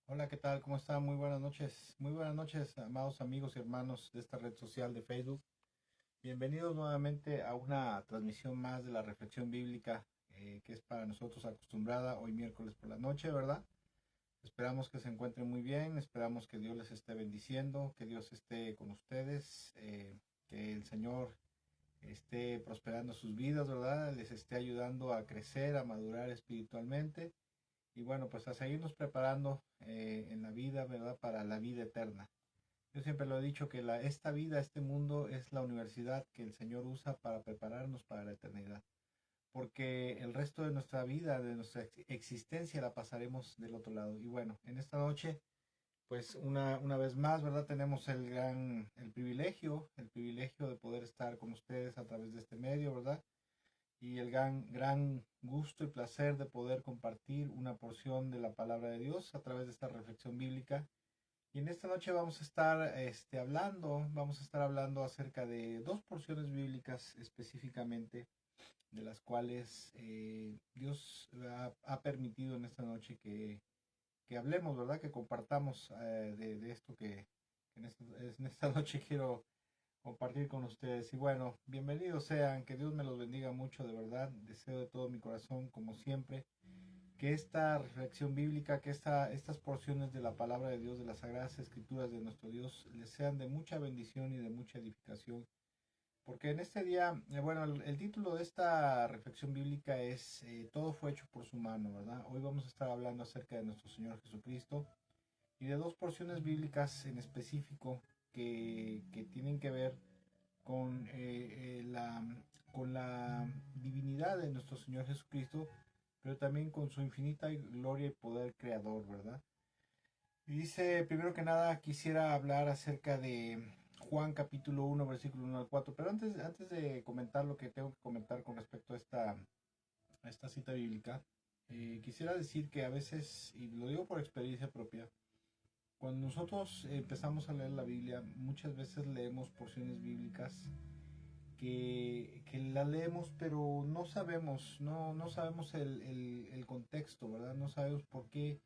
Hola, ¿qué tal? ¿Cómo están? Muy buenas noches. Muy buenas noches, amados amigos y hermanos de esta red social de Facebook. Bienvenidos nuevamente a una transmisión más de la reflexión bíblica que es para nosotros acostumbrada hoy miércoles por la noche, ¿verdad? Esperamos que se encuentren muy bien, esperamos que Dios les esté bendiciendo, que Dios esté con ustedes, que el Señor esté prosperando sus vidas, ¿verdad? Les esté ayudando a crecer, a madurar espiritualmente y bueno, pues a seguirnos preparando en la vida, ¿verdad? Para la vida eterna. Yo siempre lo he dicho que esta vida, este mundo es la universidad que el Señor usa para prepararnos para la eternidad. Porque el resto de nuestra vida, de nuestra existencia, la pasaremos del otro lado. Y bueno, en esta noche, pues una vez más, ¿verdad? Tenemos el privilegio de poder estar con ustedes a través de este medio, ¿verdad? Y el gran gusto y placer de poder compartir una porción de la palabra de Dios a través de esta reflexión bíblica. Y en esta noche vamos a estar hablando acerca de dos porciones bíblicas específicamente, de las cuales Dios ha permitido en esta noche que hablemos, ¿verdad? Que compartamos de esto que en esta noche quiero compartir con ustedes. Y bueno, bienvenidos sean, que Dios me los bendiga mucho, de verdad. Deseo de todo mi corazón, como siempre, que esta reflexión bíblica, estas porciones de la palabra de Dios, de las sagradas escrituras de nuestro Dios, les sean de mucha bendición y de mucha edificación. Porque en este día, bueno, el título de esta reflexión bíblica es Todo fue hecho por su mano, ¿verdad? Hoy vamos a estar hablando acerca de nuestro Señor Jesucristo y de dos porciones bíblicas en específico que tienen que ver con, con la divinidad de nuestro Señor Jesucristo, pero también con su infinita gloria y poder creador, ¿verdad? Y dice, primero que nada, quisiera hablar acerca de Juan capítulo 1 versículo 1 al 4, pero antes de comentar lo que tengo que comentar con respecto a esta cita bíblica, quisiera decir que a veces, y lo digo por experiencia propia, cuando nosotros empezamos a leer la Biblia, muchas veces leemos porciones bíblicas que la leemos, pero no sabemos el contexto, ¿verdad? No sabemos por qué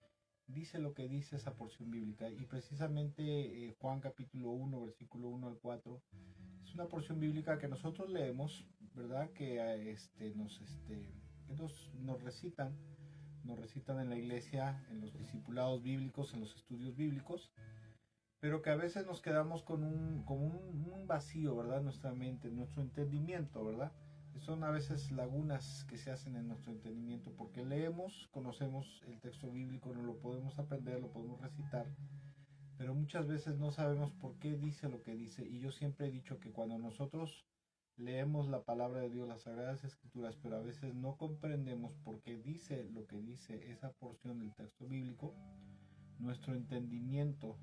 dice lo que dice esa porción bíblica. Y precisamente Juan capítulo 1 versículo 1 al 4, es una porción bíblica que nosotros leemos, ¿verdad? Que nos recitan en la iglesia, en los discipulados bíblicos, en los estudios bíblicos, pero que a veces nos quedamos con un vacío, ¿verdad? En nuestra mente, en nuestro entendimiento, ¿verdad? Son a veces lagunas que se hacen en nuestro entendimiento, porque leemos, conocemos el texto bíblico, no lo podemos aprender, lo podemos recitar, pero muchas veces no sabemos por qué dice lo que dice. Y yo siempre he dicho que cuando nosotros leemos la palabra de Dios, las Sagradas Escrituras, pero a veces no comprendemos por qué dice lo que dice esa porción del texto bíblico, nuestro entendimiento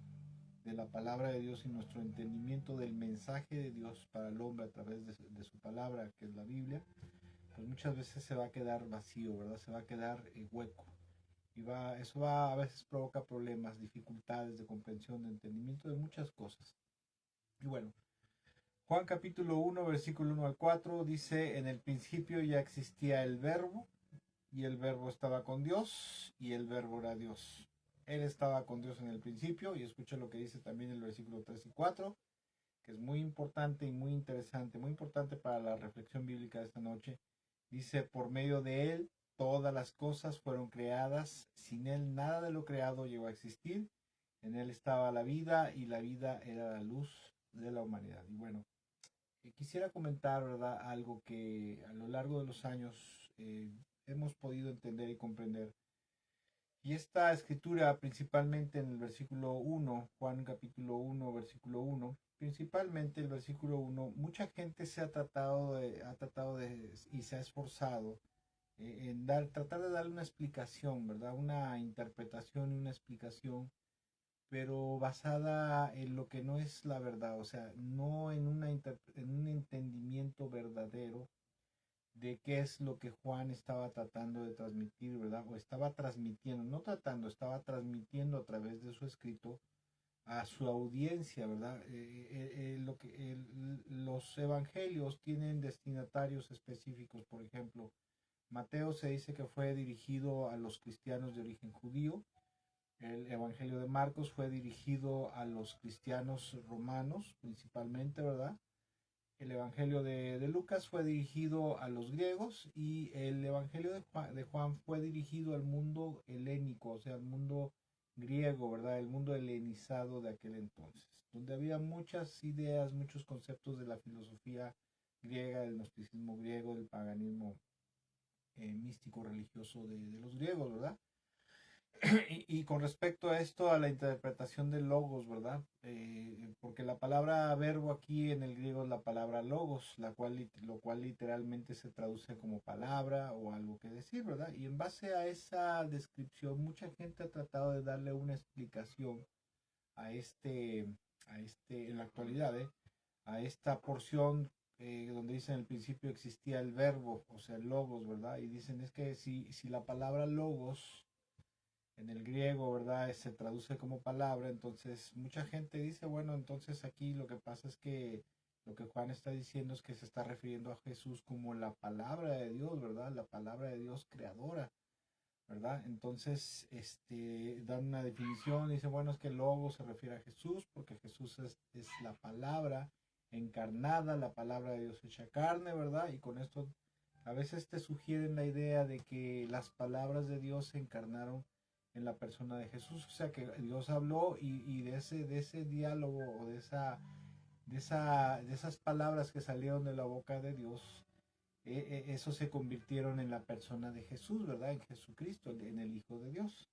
de la palabra de Dios y nuestro entendimiento del mensaje de Dios para el hombre a través de su palabra, que es la Biblia, pues muchas veces se va a quedar vacío, ¿verdad? Se va a quedar hueco. Eso va a veces provoca problemas, dificultades de comprensión, de entendimiento de muchas cosas. Y bueno, Juan capítulo 1, versículo 1 al 4 dice, en el principio ya existía el verbo, y el verbo estaba con Dios, y el verbo era Dios. Él estaba con Dios en el principio, y escucha lo que dice también el versículo 3 y 4, que es muy importante y muy interesante, muy importante para la reflexión bíblica de esta noche. Dice, por medio de Él todas las cosas fueron creadas, sin Él nada de lo creado llegó a existir, en Él estaba la vida y la vida era la luz de la humanidad. Y bueno, quisiera comentar, ¿verdad? Algo que a lo largo de los años hemos podido entender y comprender. Y esta escritura, principalmente en el versículo 1, Juan capítulo 1, versículo 1, principalmente el versículo 1, mucha gente ha tratado de, y se ha esforzado en tratar de darle una explicación, ¿verdad? Una interpretación y una explicación, pero basada en lo que no es la verdad, o sea, no en, en un entendimiento verdadero de qué es lo que Juan estaba tratando de transmitir, ¿verdad? O estaba transmitiendo, no tratando, estaba transmitiendo a través de su escrito a su audiencia, ¿verdad? Los evangelios tienen destinatarios específicos, por ejemplo, Mateo se dice que fue dirigido a los cristianos de origen judío, El Evangelio de Marcos fue dirigido a los cristianos romanos principalmente, ¿verdad? El Evangelio de Lucas fue dirigido a los griegos y el Evangelio de Juan fue dirigido al mundo helénico, o sea, al mundo griego, ¿verdad? El mundo helenizado de aquel entonces, donde había muchas ideas, muchos conceptos de la filosofía griega, del gnosticismo griego, del paganismo místico religioso de los griegos, ¿verdad? Y con respecto a esto, a la interpretación de logos, ¿verdad? Porque la palabra verbo aquí en el griego es la palabra logos, lo cual literalmente se traduce como palabra o algo que decir, ¿verdad? Y en base a esa descripción, mucha gente ha tratado de darle una explicación a en la actualidad, a esta porción donde dice en el principio existía el verbo, o sea, el logos, ¿verdad? Y dicen es que si la palabra logos en el griego, ¿verdad? Se traduce como palabra, entonces mucha gente dice, bueno, entonces aquí lo que pasa es que lo que Juan está diciendo es que se está refiriendo a Jesús como la palabra de Dios, ¿verdad? La palabra de Dios creadora, ¿verdad? Entonces, dan una definición, dice, bueno, es que el logo se refiere a Jesús, porque Jesús es la palabra encarnada, la palabra de Dios hecha carne, ¿verdad? Y con esto a veces te sugieren la idea de que las palabras de Dios se encarnaron en la persona de Jesús, o sea que Dios habló y de ese diálogo o de esas palabras que salieron de la boca de Dios, eso se convirtieron en la persona de Jesús, ¿verdad? En Jesucristo, en el Hijo de Dios.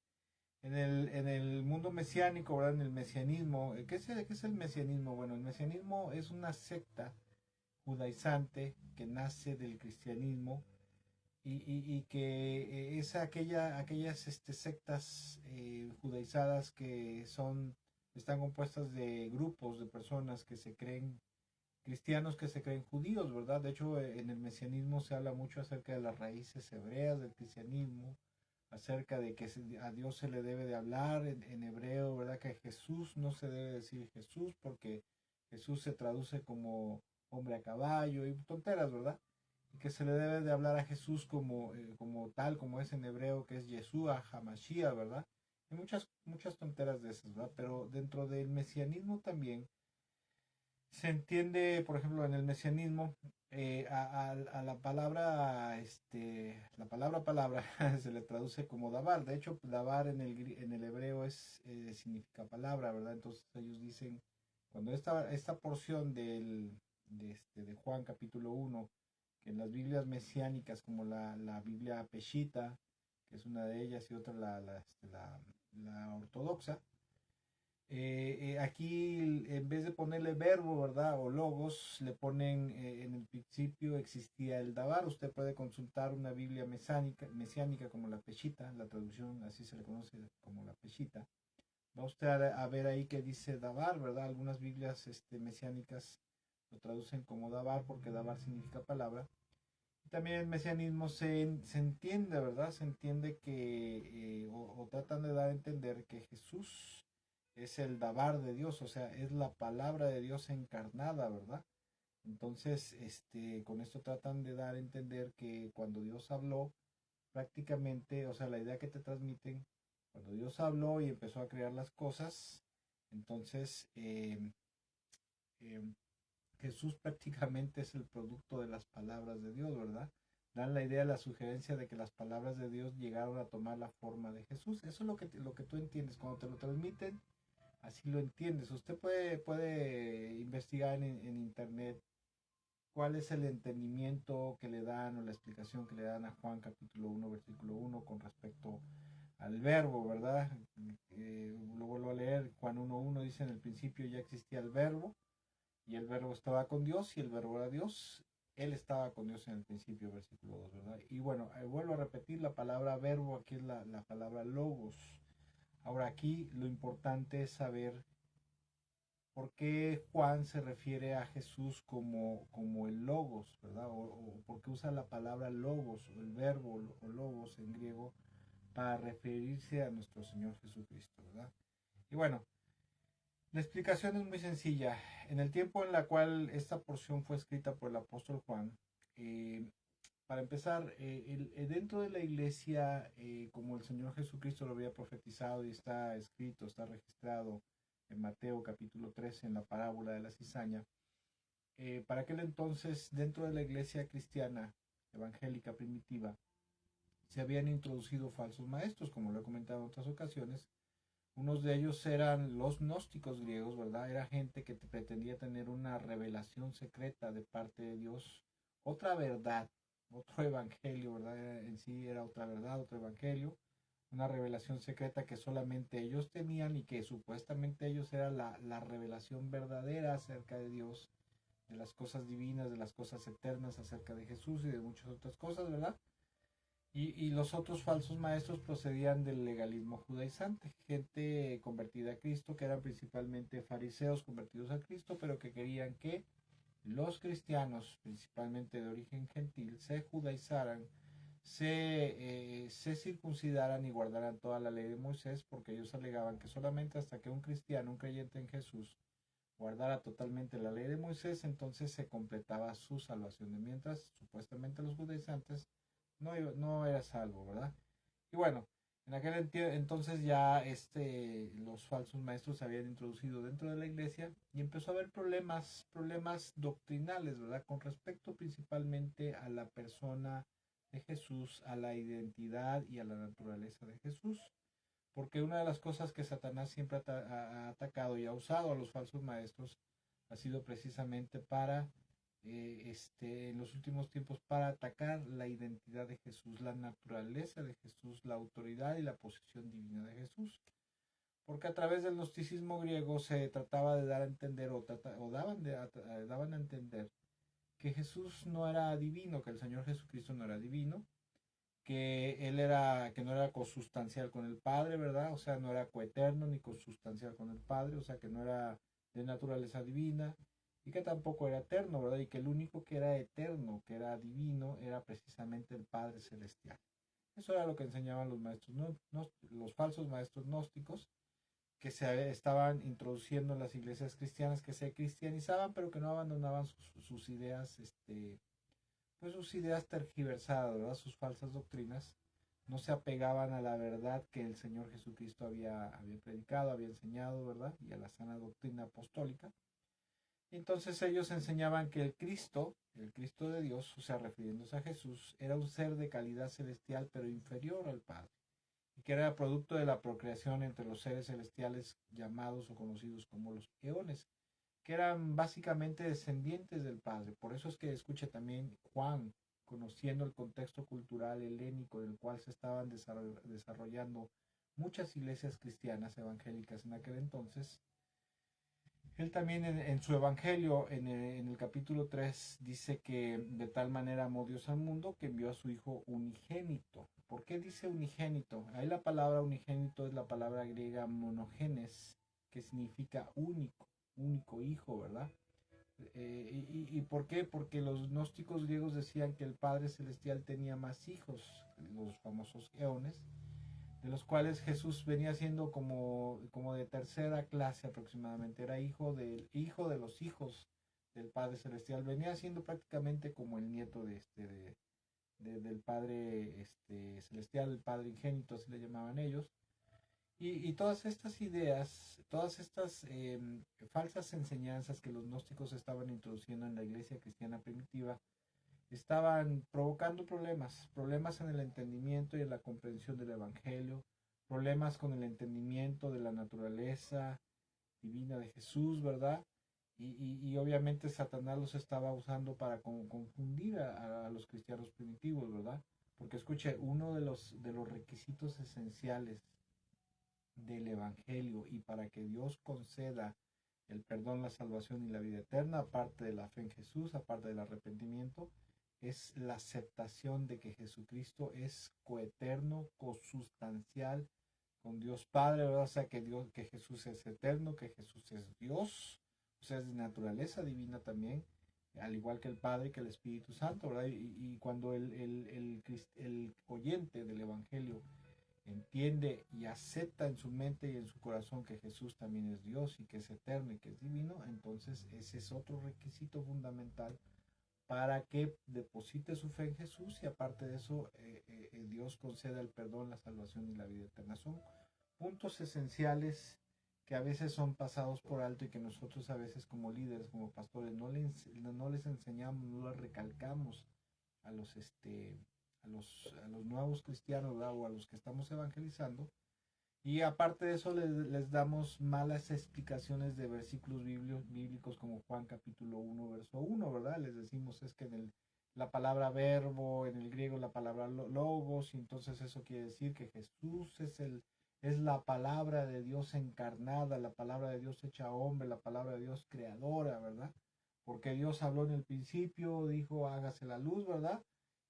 En el mundo mesiánico, ¿verdad? En el mesianismo, qué es el mesianismo? Bueno, el mesianismo es una secta judaizante que nace del cristianismo y que es aquellas sectas judaizadas que están compuestas de grupos de personas que se creen cristianos, que se creen judíos, ¿verdad? De hecho, en el mesianismo se habla mucho acerca de las raíces hebreas del cristianismo, acerca de que a Dios se le debe de hablar en hebreo, ¿verdad? Que a Jesús no se debe decir Jesús porque Jesús se traduce como hombre a caballo y tonteras, ¿verdad? Y que se le debe de hablar a Jesús como tal, como es en hebreo, que es Yeshua, Hamashiach, ¿verdad? Hay muchas tonteras de esas, ¿verdad? Pero dentro del mesianismo también se entiende, por ejemplo, en el mesianismo, a la palabra se le traduce como dabar. De hecho, dabar en el hebreo significa palabra, ¿verdad? Entonces ellos dicen, cuando esta porción de Juan capítulo 1, que en las Biblias mesiánicas, como la Biblia Peshita, que es una de ellas, y otra la ortodoxa, aquí en vez de ponerle verbo, ¿verdad? O logos, le ponen en el principio existía el dabar. Usted puede consultar una Biblia mesiánica como la Peshita, la traducción así se le conoce como la Peshita. Va usted a ver ahí que dice dabar, ¿verdad? Algunas Biblias mesiánicas lo traducen como dabar porque dabar significa palabra. Y también el mesianismo se entiende, ¿verdad? Se entiende que, o tratan de dar a entender que Jesús es el dabar de Dios, o sea, es la palabra de Dios encarnada, ¿verdad? Entonces, con esto tratan de dar a entender que cuando Dios habló, prácticamente, o sea, la idea que te transmiten, cuando Dios habló y empezó a crear las cosas, entonces eh, Jesús prácticamente es el producto de las palabras de Dios, ¿verdad? Dan la idea, la sugerencia de que las palabras de Dios llegaron a tomar la forma de Jesús. Eso es lo que tú entiendes. Cuando te lo transmiten, así lo entiendes. Usted puede investigar en internet cuál es el entendimiento que le dan o la explicación que le dan a Juan capítulo 1, versículo 1 con respecto al verbo, ¿verdad? Lo vuelvo a leer. Juan 1.1 dice: en el principio ya existía el verbo y el verbo estaba con Dios y el verbo era Dios. Él estaba con Dios en el principio, versículo 2, ¿verdad? Y bueno, vuelvo a repetir, la palabra verbo aquí es la palabra logos. Ahora aquí lo importante es saber por qué Juan se refiere a Jesús como el logos, ¿verdad? O por qué usa la palabra logos, o el verbo o logos en griego, para referirse a nuestro Señor Jesucristo, ¿verdad? Y bueno, la explicación es muy sencilla. En el tiempo en la cual esta porción fue escrita por el apóstol Juan, eh, Para empezar, dentro de la iglesia, como el Señor Jesucristo lo había profetizado y está escrito, está registrado en Mateo capítulo 13 en la parábola de la cizaña, para aquel entonces, dentro de la iglesia cristiana evangélica primitiva, se habían introducido falsos maestros, como lo he comentado en otras ocasiones. Unos de ellos eran los gnósticos griegos, ¿verdad? Era gente que pretendía tener una revelación secreta de parte de Dios, otra verdad, otro evangelio, ¿verdad? En sí era otra verdad, otro evangelio, una revelación secreta que solamente ellos tenían y que supuestamente ellos era la revelación verdadera acerca de Dios, de las cosas divinas, de las cosas eternas, acerca de Jesús y de muchas otras cosas, ¿verdad? Y los otros falsos maestros procedían del legalismo judaizante, gente convertida a Cristo, que eran principalmente fariseos convertidos a Cristo, pero que querían que los cristianos, principalmente de origen gentil, se judaizaran, se circuncidaran y guardaran toda la ley de Moisés, porque ellos alegaban que solamente hasta que un cristiano, un creyente en Jesús, guardara totalmente la ley de Moisés, entonces se completaba su salvación. Mientras supuestamente los judaizantes no era salvo, ¿verdad? Y bueno, en aquel entonces ya los falsos maestros se habían introducido dentro de la iglesia y empezó a haber problemas doctrinales, ¿verdad? Con respecto principalmente a la persona de Jesús, a la identidad y a la naturaleza de Jesús. Porque una de las cosas que Satanás siempre ha atacado y ha usado a los falsos maestros ha sido precisamente para en los últimos tiempos para atacar la identidad de Jesús, la naturaleza de Jesús, la autoridad y la posición divina de Jesús. Porque a través del gnosticismo griego se trataba de dar a entender daban a entender que Jesús no era divino, que el Señor Jesucristo no era divino, que no era consustancial con el Padre, ¿verdad? O sea, no era coeterno ni consustancial con el Padre, o sea, que no era de naturaleza divina y que tampoco era eterno, ¿verdad? Y que el único que era eterno, que era divino, era precisamente el Padre Celestial. Eso era lo que enseñaban los maestros, los falsos maestros gnósticos que se estaban introduciendo en las iglesias cristianas, que se cristianizaban, pero que no abandonaban sus ideas, pues sus ideas tergiversadas, ¿verdad? Sus falsas doctrinas, no se apegaban a la verdad que el Señor Jesucristo había predicado, había enseñado, ¿verdad? Y a la sana doctrina apostólica. Entonces ellos enseñaban que el Cristo de Dios, o sea, refiriéndose a Jesús, era un ser de calidad celestial, pero inferior al Padre, y que era producto de la procreación entre los seres celestiales llamados o conocidos como los eones, que eran básicamente descendientes del Padre. Por eso es que escucha también Juan, conociendo el contexto cultural helénico del cual se estaban desarrollando muchas iglesias cristianas evangélicas en aquel entonces, él también en su evangelio, en el capítulo 3, dice que de tal manera amó Dios al mundo que envió a su Hijo unigénito. ¿Por qué dice unigénito? Ahí la palabra unigénito es la palabra griega monogenes, que significa único hijo, ¿verdad? ¿Y por qué? Porque los gnósticos griegos decían que el Padre Celestial tenía más hijos, los famosos eones, de los cuales Jesús venía siendo como de tercera clase aproximadamente, era hijo de los hijos del Padre Celestial, venía siendo prácticamente como el nieto del Padre Celestial, el Padre Ingénito, así le llamaban ellos. Y todas estas ideas, todas estas falsas enseñanzas que los gnósticos estaban introduciendo en la iglesia cristiana primitiva, estaban provocando problemas en el entendimiento y en la comprensión del Evangelio, problemas con el entendimiento de la naturaleza divina de Jesús, ¿verdad? Y obviamente Satanás los estaba usando para confundir a los cristianos primitivos, ¿verdad? Porque escuche, uno de los requisitos esenciales del Evangelio y para que Dios conceda el perdón, la salvación y la vida eterna, aparte de la fe en Jesús, aparte del arrepentimiento, es la aceptación de que Jesucristo es coeterno, consustancial con Dios Padre, ¿verdad? O sea, que Jesús es eterno, que Jesús es Dios, o sea, es de naturaleza divina también, al igual que el Padre y que el Espíritu Santo, ¿verdad? Y cuando el oyente del Evangelio entiende y acepta en su mente y en su corazón que Jesús también es Dios y que es eterno y que es divino, entonces ese es otro requisito fundamental para que deposite su fe en Jesús y aparte de eso Dios conceda el perdón, la salvación y la vida eterna. Son puntos esenciales que a veces son pasados por alto y que nosotros a veces como líderes, como pastores, no les enseñamos, no les recalcamos a los, a los nuevos cristianos, ¿verdad? O a los que estamos evangelizando. Y aparte de eso les damos malas explicaciones de versículos bíblicos como Juan capítulo 1, verso 1, ¿verdad? Les decimos es que la palabra verbo, en el griego la palabra logos, y entonces eso quiere decir que Jesús es la palabra de Dios encarnada, la palabra de Dios hecha hombre, la palabra de Dios creadora, ¿verdad? Porque Dios habló en el principio, dijo hágase la luz, ¿verdad?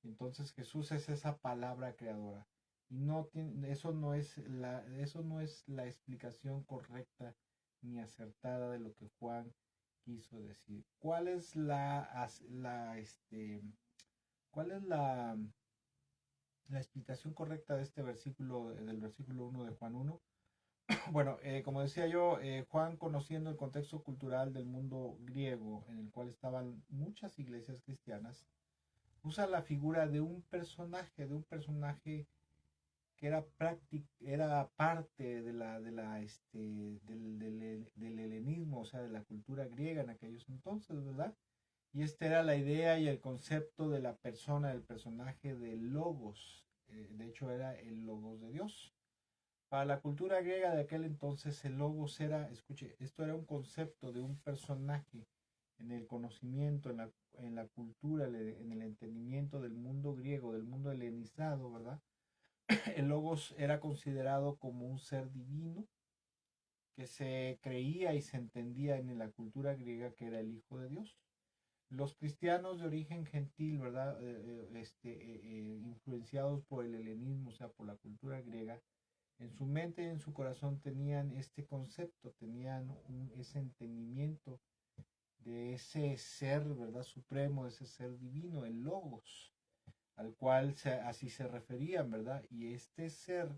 Entonces Jesús es esa palabra creadora. Y no tiene, eso no es la explicación correcta ni acertada de lo que Juan quiso decir. ¿Cuál es la explicación correcta de este versículo, del versículo 1 de Juan 1? Bueno, como decía yo, Juan, conociendo el contexto cultural del mundo griego en el cual estaban muchas iglesias cristianas, usa la figura de un personaje que era parte del helenismo, o sea, de la cultura griega en aquellos entonces, ¿verdad? Y esta era la idea y el concepto de la persona, del personaje de Logos. De hecho, era el Logos de Dios. Para la cultura griega de aquel entonces, el Logos era, escuche, esto era un concepto de un personaje en el conocimiento, en la cultura, en el entendimiento del mundo griego, del mundo helenizado, ¿verdad? El Logos era considerado como un ser divino que se creía y se entendía en la cultura griega que era el Hijo de Dios. Los cristianos de origen gentil, ¿verdad? Influenciados por el helenismo, o sea, por la cultura griega, en su mente y en su corazón tenían este concepto, tenían ese entendimiento de ese ser, ¿verdad? Supremo, de ese ser divino, el Logos, al cual así se referían, ¿verdad? Y este ser,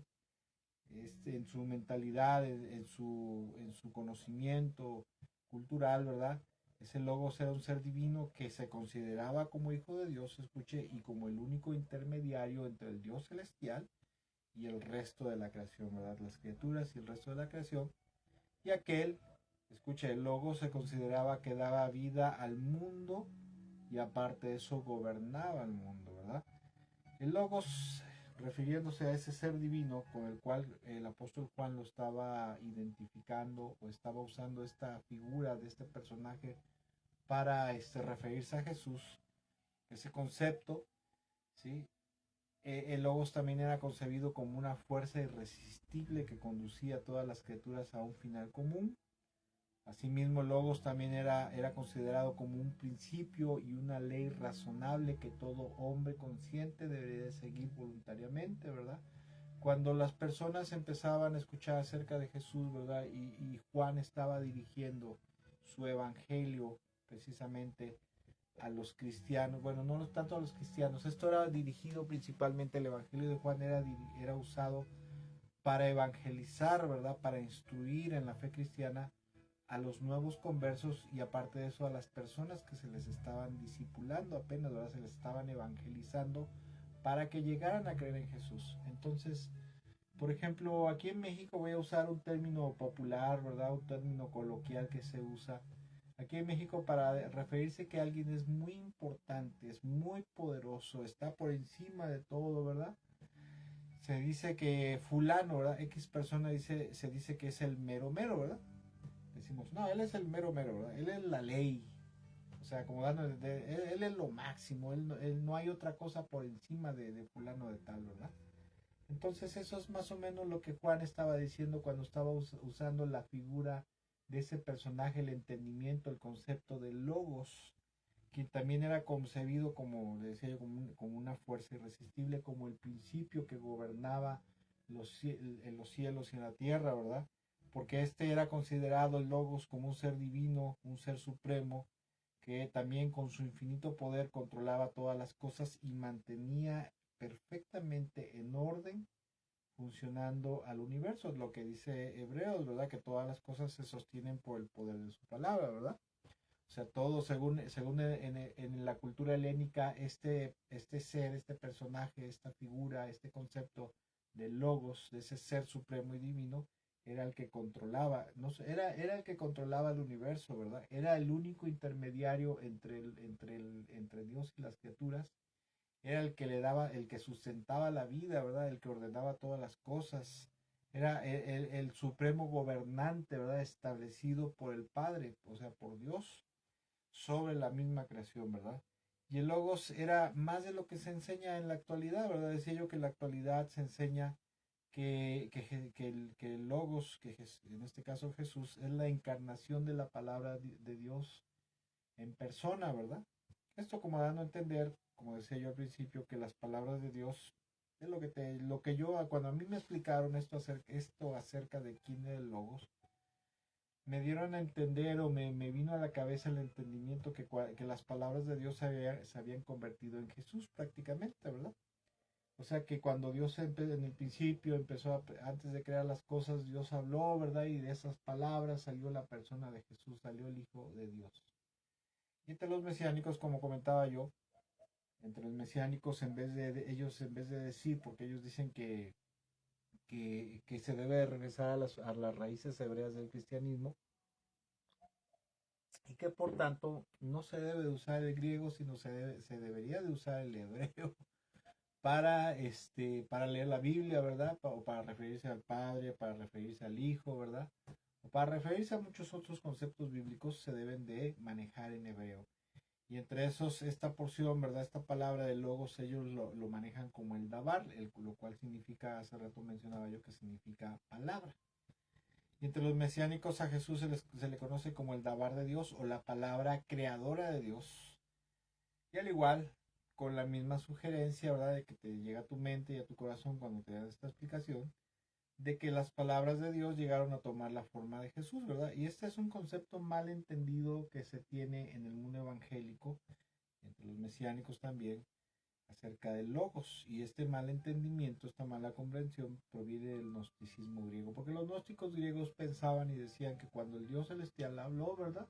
en su mentalidad, en su conocimiento cultural, ¿verdad? Ese Logos era un ser divino que se consideraba como hijo de Dios, escuche, y como el único intermediario entre el Dios celestial y el resto de la creación, ¿verdad? Las criaturas y el resto de la creación. Y aquel, escuche, el Logos se consideraba que daba vida al mundo y aparte de eso gobernaba el mundo, ¿verdad? El Logos, refiriéndose a ese ser divino con el cual el apóstol Juan lo estaba identificando o estaba usando esta figura de este personaje para referirse a Jesús, ese concepto, ¿sí? El Logos también era concebido como una fuerza irresistible que conducía a todas las criaturas a un final común. Asimismo, el Logos también era considerado como un principio y una ley razonable que todo hombre consciente debería de seguir voluntariamente, ¿verdad? Cuando las personas empezaban a escuchar acerca de Jesús, ¿verdad? Y Juan estaba dirigiendo su evangelio precisamente a los cristianos, bueno, no tanto a los cristianos, esto era dirigido principalmente, el evangelio de Juan era usado para evangelizar, ¿verdad? Para instruir en la fe cristiana a los nuevos conversos y aparte de eso a las personas que se les estaban discipulando apenas, ¿verdad? Se les estaban evangelizando para que llegaran a creer en Jesús. Entonces, por ejemplo, aquí en México voy a usar un término popular, ¿verdad? Un término coloquial que se usa aquí en México para referirse que alguien es muy importante, es muy poderoso, está por encima de todo, ¿verdad? Se dice que fulano, ¿verdad? X persona se dice que es el mero mero, ¿verdad? Decimos, no, él es el mero mero, ¿verdad? Él es la ley. O sea, como él es lo máximo, él no hay otra cosa por encima de fulano de tal, ¿verdad? Entonces eso es más o menos lo que Juan estaba diciendo cuando estaba usando la figura de ese personaje, el entendimiento, el concepto de Logos, que también era concebido como, le decía yo, como una fuerza irresistible, como el principio que gobernaba en los cielos y en la tierra, ¿verdad? Porque este era considerado el Logos como un ser divino, un ser supremo, que también con su infinito poder controlaba todas las cosas y mantenía perfectamente en orden funcionando al universo, lo que dice Hebreos, ¿verdad? Que todas las cosas se sostienen por el poder de su palabra, ¿verdad? O sea, todo según en la cultura helénica, este ser, este personaje, esta figura, este concepto del logos, de ese ser supremo y divino, era el que controlaba, no sé, era el que controlaba el universo, ¿verdad? Era el único intermediario entre Dios y las criaturas, era el que le daba, el que sustentaba la vida, ¿verdad? El que ordenaba todas las cosas, era el supremo gobernante, ¿verdad? Establecido por el Padre, o sea, por Dios, sobre la misma creación, ¿verdad? Y el logos era más de lo que se enseña en la actualidad, ¿verdad? Decía yo que en la actualidad se enseña que el logos, en este caso Jesús, es la encarnación de la palabra de Dios en persona, ¿verdad? Esto como dando a entender, como decía yo al principio, que las palabras de Dios es lo que yo, cuando a mí me explicaron esto acerca de quién era el logos, me dieron a entender o me vino a la cabeza el entendimiento que las palabras de Dios se habían convertido en Jesús prácticamente, ¿verdad? O sea que cuando Dios en el principio antes de crear las cosas, Dios habló, ¿verdad? Y de esas palabras salió la persona de Jesús, salió el Hijo de Dios. Y entre los mesiánicos, como comentaba yo, entre los mesiánicos, ellos en vez de decir, porque ellos dicen que se debe regresar a las raíces hebreas del cristianismo, y que por tanto no se debe de usar el griego, sino se debería de usar el hebreo para leer la Biblia, ¿verdad? O para referirse al Padre, para referirse al Hijo, ¿verdad? O para referirse a muchos otros conceptos bíblicos se deben de manejar en hebreo. Y entre esos, esta porción, ¿verdad? Esta palabra de logos, ellos lo manejan como el dabar, lo cual significa, hace rato mencionaba yo que significa palabra. Y entre los mesiánicos a Jesús se le conoce como el dabar de Dios o la palabra creadora de Dios. Y al igual, con la misma sugerencia, ¿verdad? De que te llega a tu mente y a tu corazón cuando te das esta explicación, de que las palabras de Dios llegaron a tomar la forma de Jesús, ¿verdad? Y este es un concepto mal entendido que se tiene en el mundo evangélico, entre los mesiánicos también, acerca del logos. Y este mal entendimiento, esta mala comprensión, proviene del gnosticismo griego, porque los gnósticos griegos pensaban y decían que cuando el Dios celestial habló, ¿verdad?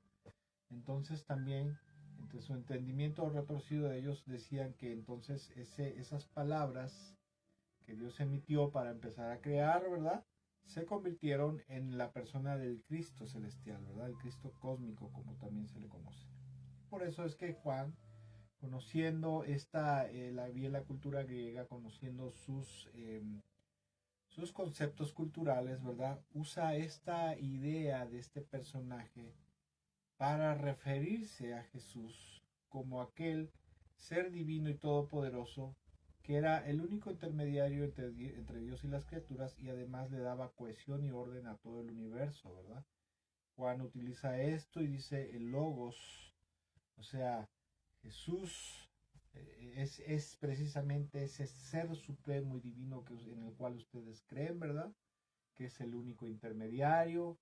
Entonces también, entre su entendimiento retorcido de ellos, decían que entonces esas palabras que Dios emitió para empezar a crear, ¿verdad? Se convirtieron en la persona del Cristo celestial, ¿verdad? El Cristo cósmico, como también se le conoce. Por eso es que Juan, conociendo la cultura griega, conociendo sus conceptos culturales, ¿verdad? Usa esta idea de este personaje para referirse a Jesús como aquel ser divino y todopoderoso que era el único intermediario entre Dios y las criaturas y además le daba cohesión y orden a todo el universo, ¿verdad? Juan utiliza esto y dice el logos, o sea, Jesús es precisamente ese ser supremo y divino en el cual ustedes creen, ¿verdad? Que es el único intermediario,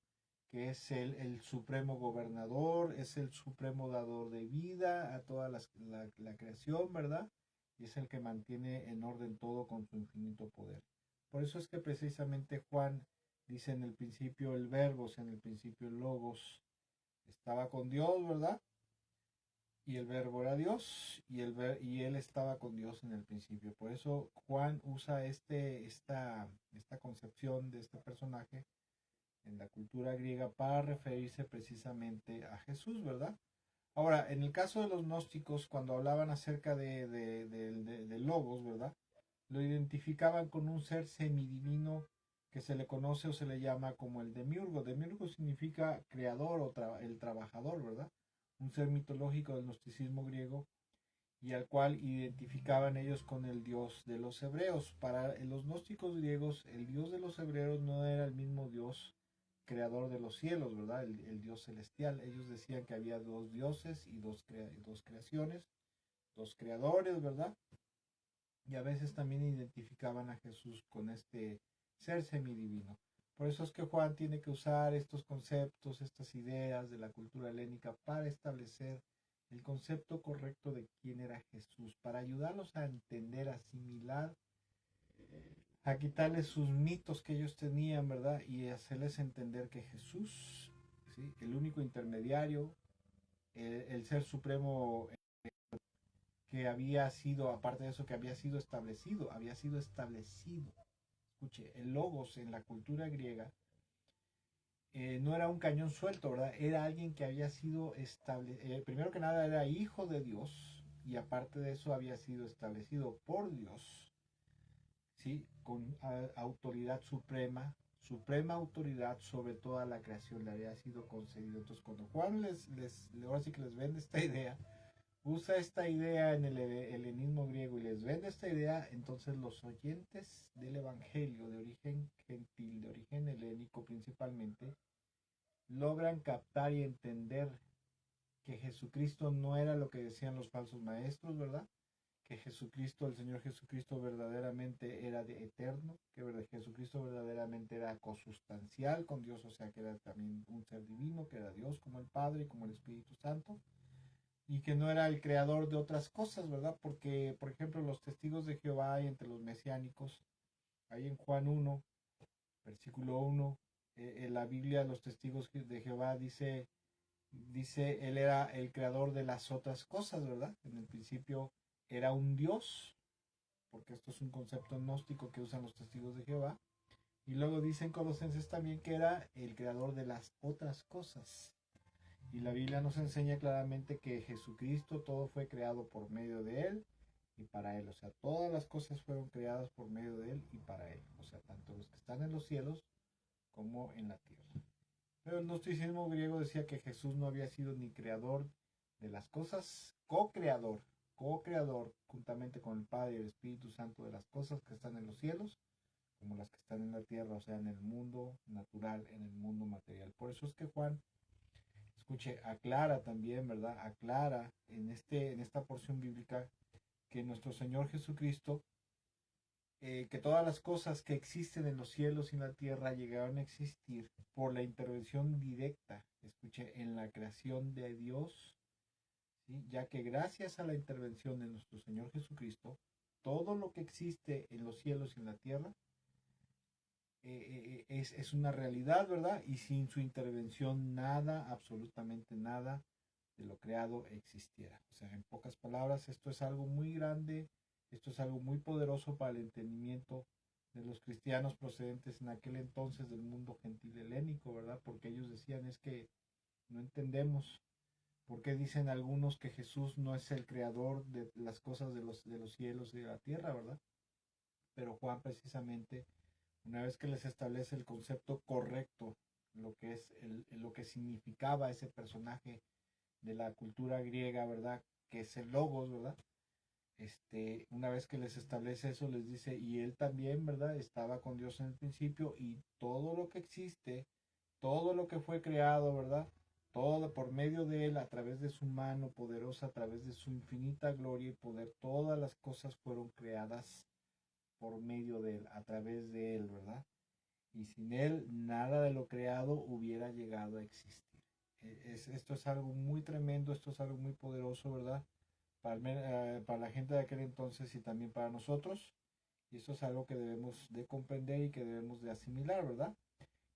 que es el supremo gobernador, es el supremo dador de vida a toda la creación, ¿verdad? Y es el que mantiene en orden todo con su infinito poder. Por eso es que precisamente Juan dice en el principio el verbo, o sea, en el principio el logos, estaba con Dios, ¿verdad? Y el verbo era Dios y él estaba con Dios en el principio. Por eso Juan usa esta concepción de este personaje en la cultura griega para referirse precisamente a Jesús, ¿verdad? Ahora, en el caso de los gnósticos, cuando hablaban acerca de logos, ¿verdad? Lo identificaban con un ser semidivino que se le conoce o se le llama como el demiurgo. Demiurgo significa creador o el trabajador, ¿verdad? Un ser mitológico del gnosticismo griego y al cual identificaban ellos con el dios de los hebreos. Para los gnósticos griegos, el dios de los hebreos no era el mismo dios creador de los cielos, ¿verdad? El dios celestial. Ellos decían que había dos dioses y dos creaciones, dos creadores, ¿verdad? Y a veces también identificaban a Jesús con este ser semidivino. Por eso es que Juan tiene que usar estos conceptos, estas ideas de la cultura helénica para establecer el concepto correcto de quién era Jesús, para ayudarlos a entender, a asimilar, a quitarles sus mitos que ellos tenían, ¿verdad? Y hacerles entender que Jesús, ¿sí? El único intermediario, el ser supremo que había sido, aparte de eso, que había sido establecido. Escuche, el logos en la cultura griega no era un cañón suelto, ¿verdad? Era alguien que había sido establecido, primero que nada era hijo de Dios y aparte de eso había sido establecido por Dios, ¿sí? Con autoridad suprema, suprema autoridad sobre toda la creación le había sido concedido. Entonces cuando Juan ahora sí que les vende esta idea, usa esta idea en el helenismo griego y les vende esta idea, entonces los oyentes del Evangelio de origen gentil, de origen helénico principalmente, logran captar y entender que Jesucristo no era lo que decían los falsos maestros, ¿verdad? Que Jesucristo, el Señor Jesucristo verdaderamente era de eterno, que Jesucristo verdaderamente era cosustancial con Dios, o sea que era también un ser divino, que era Dios como el Padre y como el Espíritu Santo, y que no era el creador de otras cosas, ¿verdad? Porque, por ejemplo, los testigos de Jehová hay entre los mesiánicos, ahí en Juan 1, versículo 1, en la Biblia los testigos de Jehová dice, él era el creador de las otras cosas, ¿verdad? En el principio era un Dios, porque esto es un concepto gnóstico que usan los testigos de Jehová, y luego dicen Colosenses también que era el creador de las otras cosas. Y la Biblia nos enseña claramente que Jesucristo todo fue creado por medio de Él y para Él. O sea, todas las cosas fueron creadas por medio de Él y para Él. O sea, tanto los que están en los cielos como en la tierra. Pero el gnosticismo griego decía que Jesús no había sido ni creador de las cosas, co-creador juntamente con el Padre y el Espíritu Santo de las cosas que están en los cielos como las que están en la tierra, o sea, en el mundo natural, en el mundo material. Por eso es que Juan, escuche, aclara también, ¿verdad? Aclara en esta porción bíblica que nuestro Señor Jesucristo, que todas las cosas que existen en los cielos y en la tierra llegaron a existir por la intervención directa, escuche, en la creación de Dios, ¿sí? Ya que gracias a la intervención de nuestro Señor Jesucristo, todo lo que existe en los cielos y en la tierra es una realidad, ¿verdad? Y sin su intervención nada, absolutamente nada de lo creado existiera. O sea, en pocas palabras, esto es algo muy grande, esto es algo muy poderoso para el entendimiento de los cristianos procedentes en aquel entonces del mundo gentil helénico, ¿verdad? Porque ellos decían es que no entendemos por qué dicen algunos que Jesús no es el creador de las cosas de los cielos y de la tierra, ¿verdad? Pero Juan precisamente una vez que les establece el concepto correcto, lo que es lo que significaba ese personaje de la cultura griega, ¿verdad? Que es el logos, ¿verdad? Una vez que les establece eso, les dice, y él también, ¿verdad? Estaba con Dios en el principio y todo lo que existe, todo lo que fue creado, ¿verdad? Todo por medio de él, a través de su mano poderosa, a través de su infinita gloria y poder, todas las cosas fueron creadas por medio de él, a través de él, ¿verdad? Y sin él nada de lo creado hubiera llegado a existir. Esto es algo muy tremendo, esto es algo muy poderoso, ¿verdad? Para la gente de aquel entonces y también para nosotros. Y esto es algo que debemos de comprender y que debemos de asimilar, ¿verdad?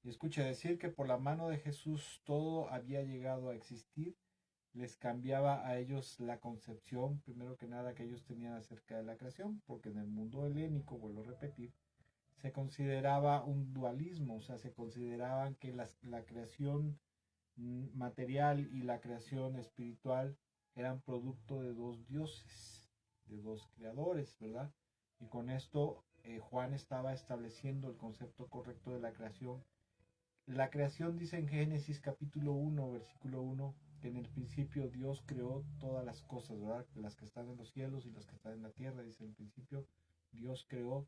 Y escucha decir que por la mano de Jesús todo había llegado a existir, les cambiaba a ellos la concepción, primero que nada, que ellos tenían acerca de la creación, porque en el mundo helénico, vuelvo a repetir, se consideraba un dualismo, o sea, se consideraban que la creación material y la creación espiritual eran producto de dos dioses, de dos creadores, ¿verdad? Y con esto Juan estaba estableciendo el concepto correcto de la creación. La creación dice en Génesis capítulo 1, versículo 1, que en el principio Dios creó todas las cosas, ¿verdad? Las que están en los cielos y las que están en la tierra, dice en el principio Dios creó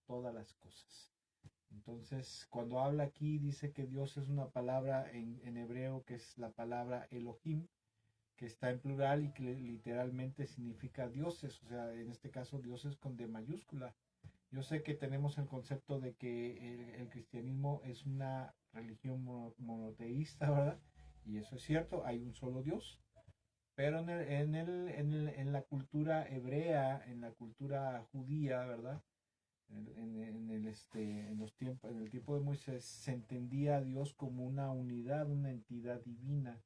todas las cosas. Entonces, cuando habla aquí, dice que Dios es una palabra en hebreo que es la palabra Elohim, que está en plural y que literalmente significa dioses, o sea, en este caso dioses con D mayúscula. Yo sé que tenemos el concepto de que el cristianismo es una religión monoteísta, ¿verdad? Y eso es cierto, hay un solo Dios. Pero en la cultura hebrea, en la cultura judía, ¿verdad? En el tiempo de Moisés se entendía a Dios como una unidad, una entidad divina,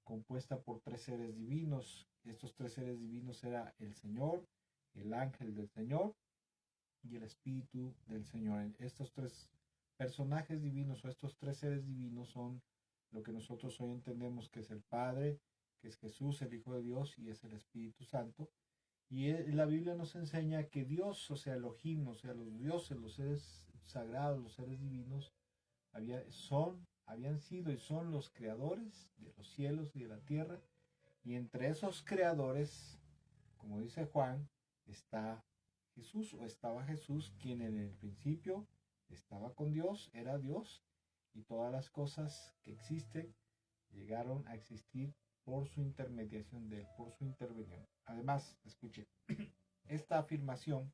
compuesta por tres seres divinos. Estos tres seres divinos era el Señor, el ángel del Señor y el Espíritu del Señor. Estos tres personajes divinos o estos tres seres divinos son lo que nosotros hoy entendemos que es el Padre, que es Jesús, el Hijo de Dios, y es el Espíritu Santo. Y la Biblia nos enseña que Dios, o sea, Elohim, o sea, los dioses, los seres sagrados, los seres divinos, habían sido y son los creadores de los cielos y de la tierra. Y entre esos creadores, como dice Juan, está Jesús o estaba Jesús, quien en el principio estaba con Dios, era Dios, y todas las cosas que existen llegaron a existir por su intermediación de él, por su intervención. Además, escuche, esta afirmación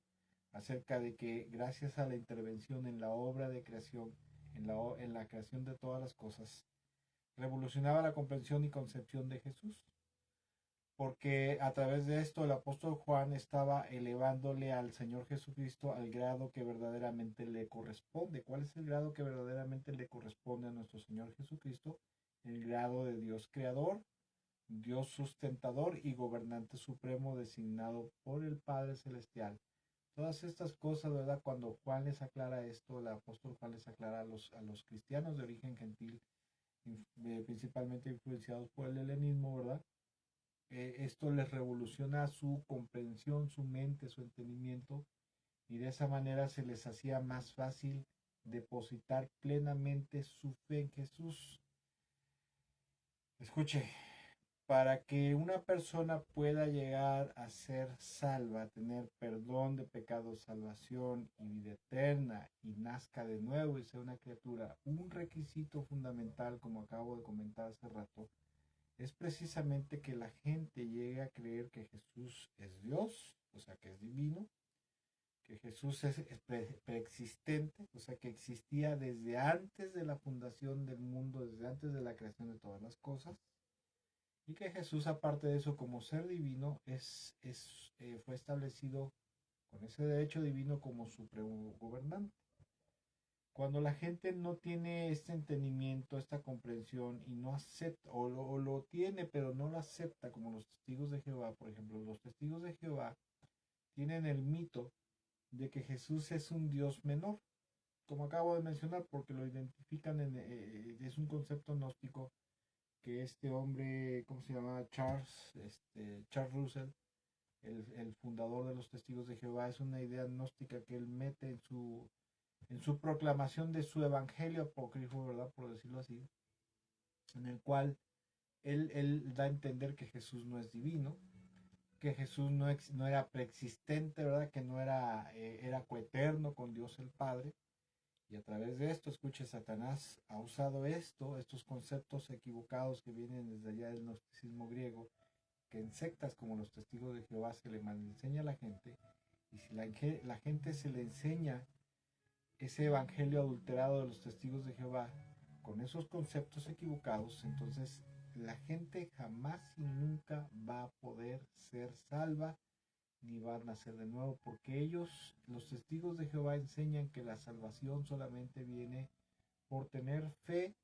acerca de que gracias a la intervención en la obra de creación, en la creación de todas las cosas, revolucionaba la comprensión y concepción de Jesús, porque a través de esto el apóstol Juan estaba elevándole al Señor Jesucristo al grado que verdaderamente le corresponde. ¿Cuál es el grado que verdaderamente le corresponde a nuestro Señor Jesucristo? El grado de Dios creador, Dios sustentador y gobernante supremo designado por el Padre Celestial. Todas estas cosas, ¿verdad? Cuando Juan les aclara esto, el apóstol Juan les aclara a los cristianos de origen gentil, principalmente influenciados por el helenismo, ¿verdad? Esto les revoluciona su comprensión, su mente, su entendimiento, y de esa manera se les hacía más fácil depositar plenamente su fe en Jesús. Escuche, para que una persona pueda llegar a ser salva, tener perdón de pecados, salvación y vida eterna, y nazca de nuevo y sea una criatura, un requisito fundamental, como acabo de comentar hace rato, es precisamente que la gente llegue a creer que Jesús es Dios, o sea, que es divino, que Jesús es preexistente, o sea, que existía desde antes de la fundación del mundo, desde antes de la creación de todas las cosas, y que Jesús, aparte de eso, como ser divino, fue establecido con ese derecho divino como supremo gobernante. Cuando la gente no tiene este entendimiento, esta comprensión y no acepta, o lo tiene pero no lo acepta, como los testigos de Jehová, por ejemplo, los testigos de Jehová tienen el mito de que Jesús es un Dios menor, como acabo de mencionar, porque lo identifican es un concepto gnóstico que este hombre, ¿cómo se llama? Charles Russell, el fundador de los testigos de Jehová, es una idea gnóstica que él mete en su proclamación de su evangelio apócrifo, ¿verdad? Por decirlo así, en el cual él da a entender que Jesús no es divino, que Jesús no era preexistente, ¿verdad? Que no era coeterno con Dios el Padre. Y a través de esto, escuche, Satanás ha usado estos conceptos equivocados que vienen desde allá del gnosticismo griego, que en sectas como los testigos de Jehová se le malenseña a la gente, y si la gente se le enseña ese evangelio adulterado de los testigos de Jehová con esos conceptos equivocados, entonces la gente jamás y nunca va a poder ser salva ni va a nacer de nuevo, porque ellos, los testigos de Jehová, enseñan que la salvación solamente viene por tener fe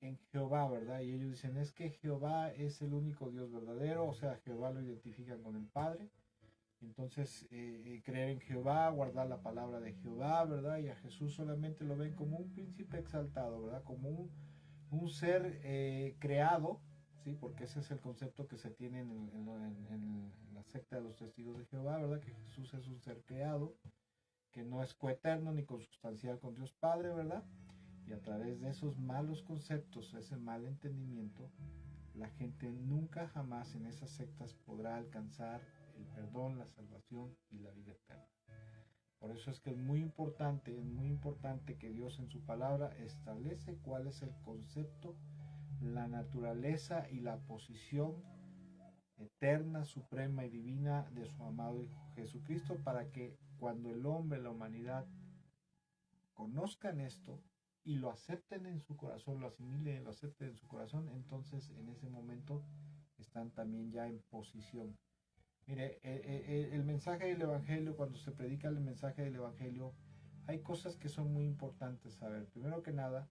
en Jehová, ¿verdad? Y ellos dicen, es que Jehová es el único Dios verdadero, o sea, Jehová lo identifican con el Padre. Entonces, creer en Jehová, guardar la palabra de Jehová, ¿verdad? Y a Jesús solamente lo ven como un príncipe exaltado, ¿verdad? Como un ser creado, ¿sí? Porque ese es el concepto que se tiene en la secta de los testigos de Jehová, ¿verdad? Que Jesús es un ser creado, que no es coeterno ni consustancial con Dios Padre, ¿verdad? Y a través de esos malos conceptos, ese mal entendimiento, la gente nunca jamás en esas sectas podrá alcanzar el perdón, la salvación y la vida eterna. Por eso es que es muy importante que Dios en su palabra establece cuál es el concepto, la naturaleza y la posición eterna, suprema y divina de su amado Hijo Jesucristo, para que cuando el hombre, la humanidad, conozcan esto y lo acepten en su corazón, lo asimilen, lo acepten en su corazón, entonces en ese momento están también ya en posición. Mire, el mensaje del Evangelio, cuando se predica el mensaje del Evangelio, hay cosas que son muy importantes saber. Primero que nada,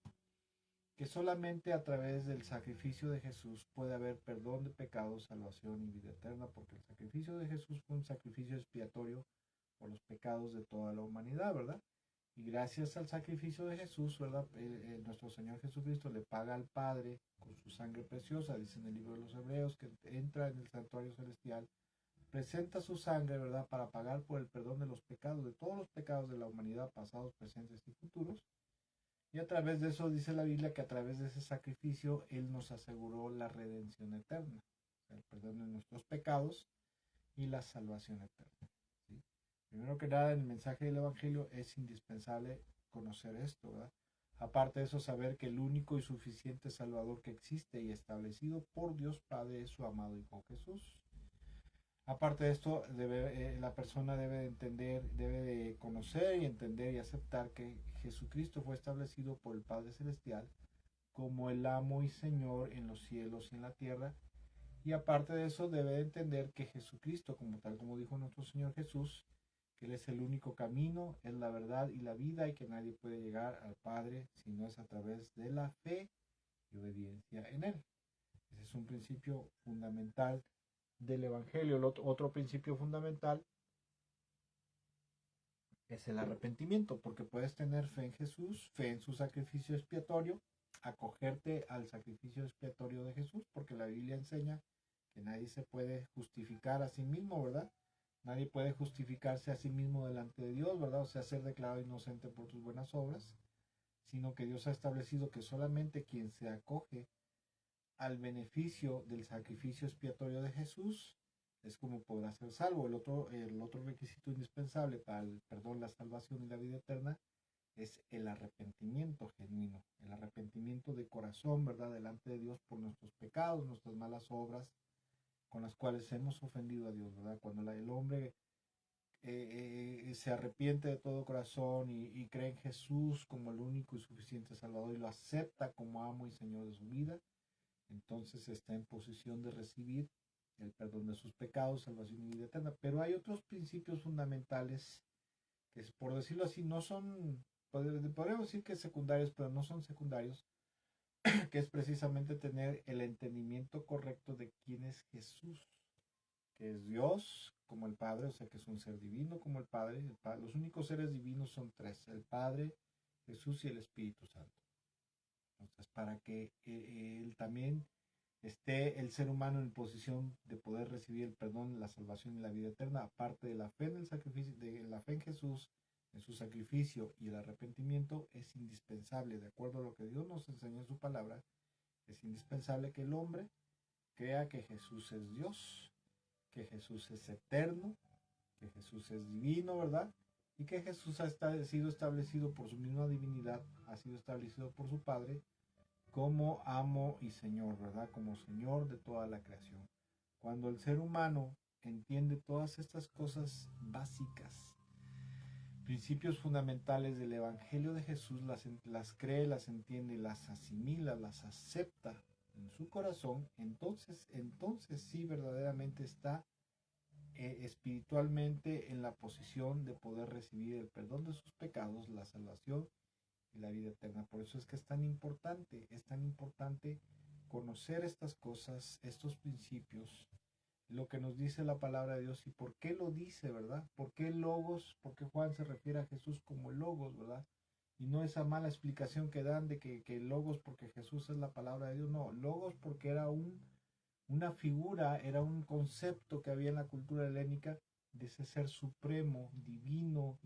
que solamente a través del sacrificio de Jesús puede haber perdón de pecados, salvación y vida eterna, porque el sacrificio de Jesús fue un sacrificio expiatorio por los pecados de toda la humanidad, ¿verdad? Y gracias al sacrificio de Jesús, ¿verdad? Nuestro Señor Jesucristo le paga al Padre con su sangre preciosa, dice en el libro de los Hebreos, que entra en el santuario celestial, presenta su sangre, ¿verdad? Para pagar por el perdón de los pecados, de todos los pecados de la humanidad, pasados, presentes y futuros. Y a través de eso dice la Biblia que a través de ese sacrificio Él nos aseguró la redención eterna, o sea, el perdón de nuestros pecados y la salvación eterna. ¿Sí? Primero que nada, en el mensaje del Evangelio es indispensable conocer esto, ¿verdad? Aparte de eso, saber que el único y suficiente Salvador que existe y establecido por Dios Padre es su amado Hijo Jesús. Aparte de esto, la persona debe de entender, debe de conocer y entender y aceptar que Jesucristo fue establecido por el Padre Celestial como el amo y Señor en los cielos y en la tierra. Y aparte de eso, debe de entender que Jesucristo, como tal como dijo nuestro Señor Jesús, que Él es el único camino, es la verdad y la vida, y que nadie puede llegar al Padre si no es a través de la fe y obediencia en Él. Ese es un principio fundamental del Evangelio. El otro principio fundamental es el arrepentimiento, porque puedes tener fe en Jesús, fe en su sacrificio expiatorio, acogerte al sacrificio expiatorio de Jesús, porque la Biblia enseña que nadie se puede justificar a sí mismo, ¿verdad? Nadie puede justificarse a sí mismo delante de Dios, ¿verdad? O sea, ser declarado inocente por tus buenas obras, sino que Dios ha establecido que solamente quien se acoge al beneficio del sacrificio expiatorio de Jesús es como podrá ser salvo. El otro requisito indispensable para el perdón, la salvación y la vida eterna es el arrepentimiento genuino, el arrepentimiento de corazón, ¿verdad? Delante de Dios por nuestros pecados, nuestras malas obras con las cuales hemos ofendido a Dios, ¿verdad? Cuando el hombre se arrepiente de todo corazón y cree en Jesús como el único y suficiente Salvador y lo acepta como amo y Señor de su vida, entonces está en posición de recibir el perdón de sus pecados, salvación y vida eterna. Pero hay otros principios fundamentales que, por decirlo así, no son, podríamos decir que secundarios, pero no son secundarios, que es precisamente tener el entendimiento correcto de quién es Jesús, que es Dios como el Padre, o sea que es un ser divino como el Padre. Los únicos seres divinos son tres: el Padre, Jesús y el Espíritu Santo. Entonces, para que Él también esté el ser humano en posición de poder recibir el perdón, la salvación y la vida eterna, aparte de la fe en el sacrificio, de la fe en Jesús, en su sacrificio y el arrepentimiento, es indispensable, de acuerdo a lo que Dios nos enseña en su palabra, es indispensable que el hombre crea que Jesús es Dios, que Jesús es eterno, que Jesús es divino, ¿verdad? Y que Jesús ha sido establecido por su misma divinidad, ha sido establecido por su Padre como amo y Señor, ¿verdad? Como Señor de toda la creación. Cuando el ser humano entiende todas estas cosas básicas, principios fundamentales del Evangelio de Jesús, las cree, las entiende, las asimila, las acepta en su corazón, entonces sí verdaderamente está espiritualmente en la posición de poder recibir el perdón de sus pecados, la salvación y la vida eterna. Por eso es tan importante conocer estas cosas, estos principios, lo que nos dice la palabra de Dios y por qué lo dice, ¿verdad? ¿Por qué Logos? ¿Por qué Juan se refiere a Jesús como Logos, ¿verdad? Y no esa mala explicación que dan de que Logos porque Jesús es la palabra de Dios, no, Logos porque era una figura, era un concepto que había en la cultura helénica de ese ser supremo, divino,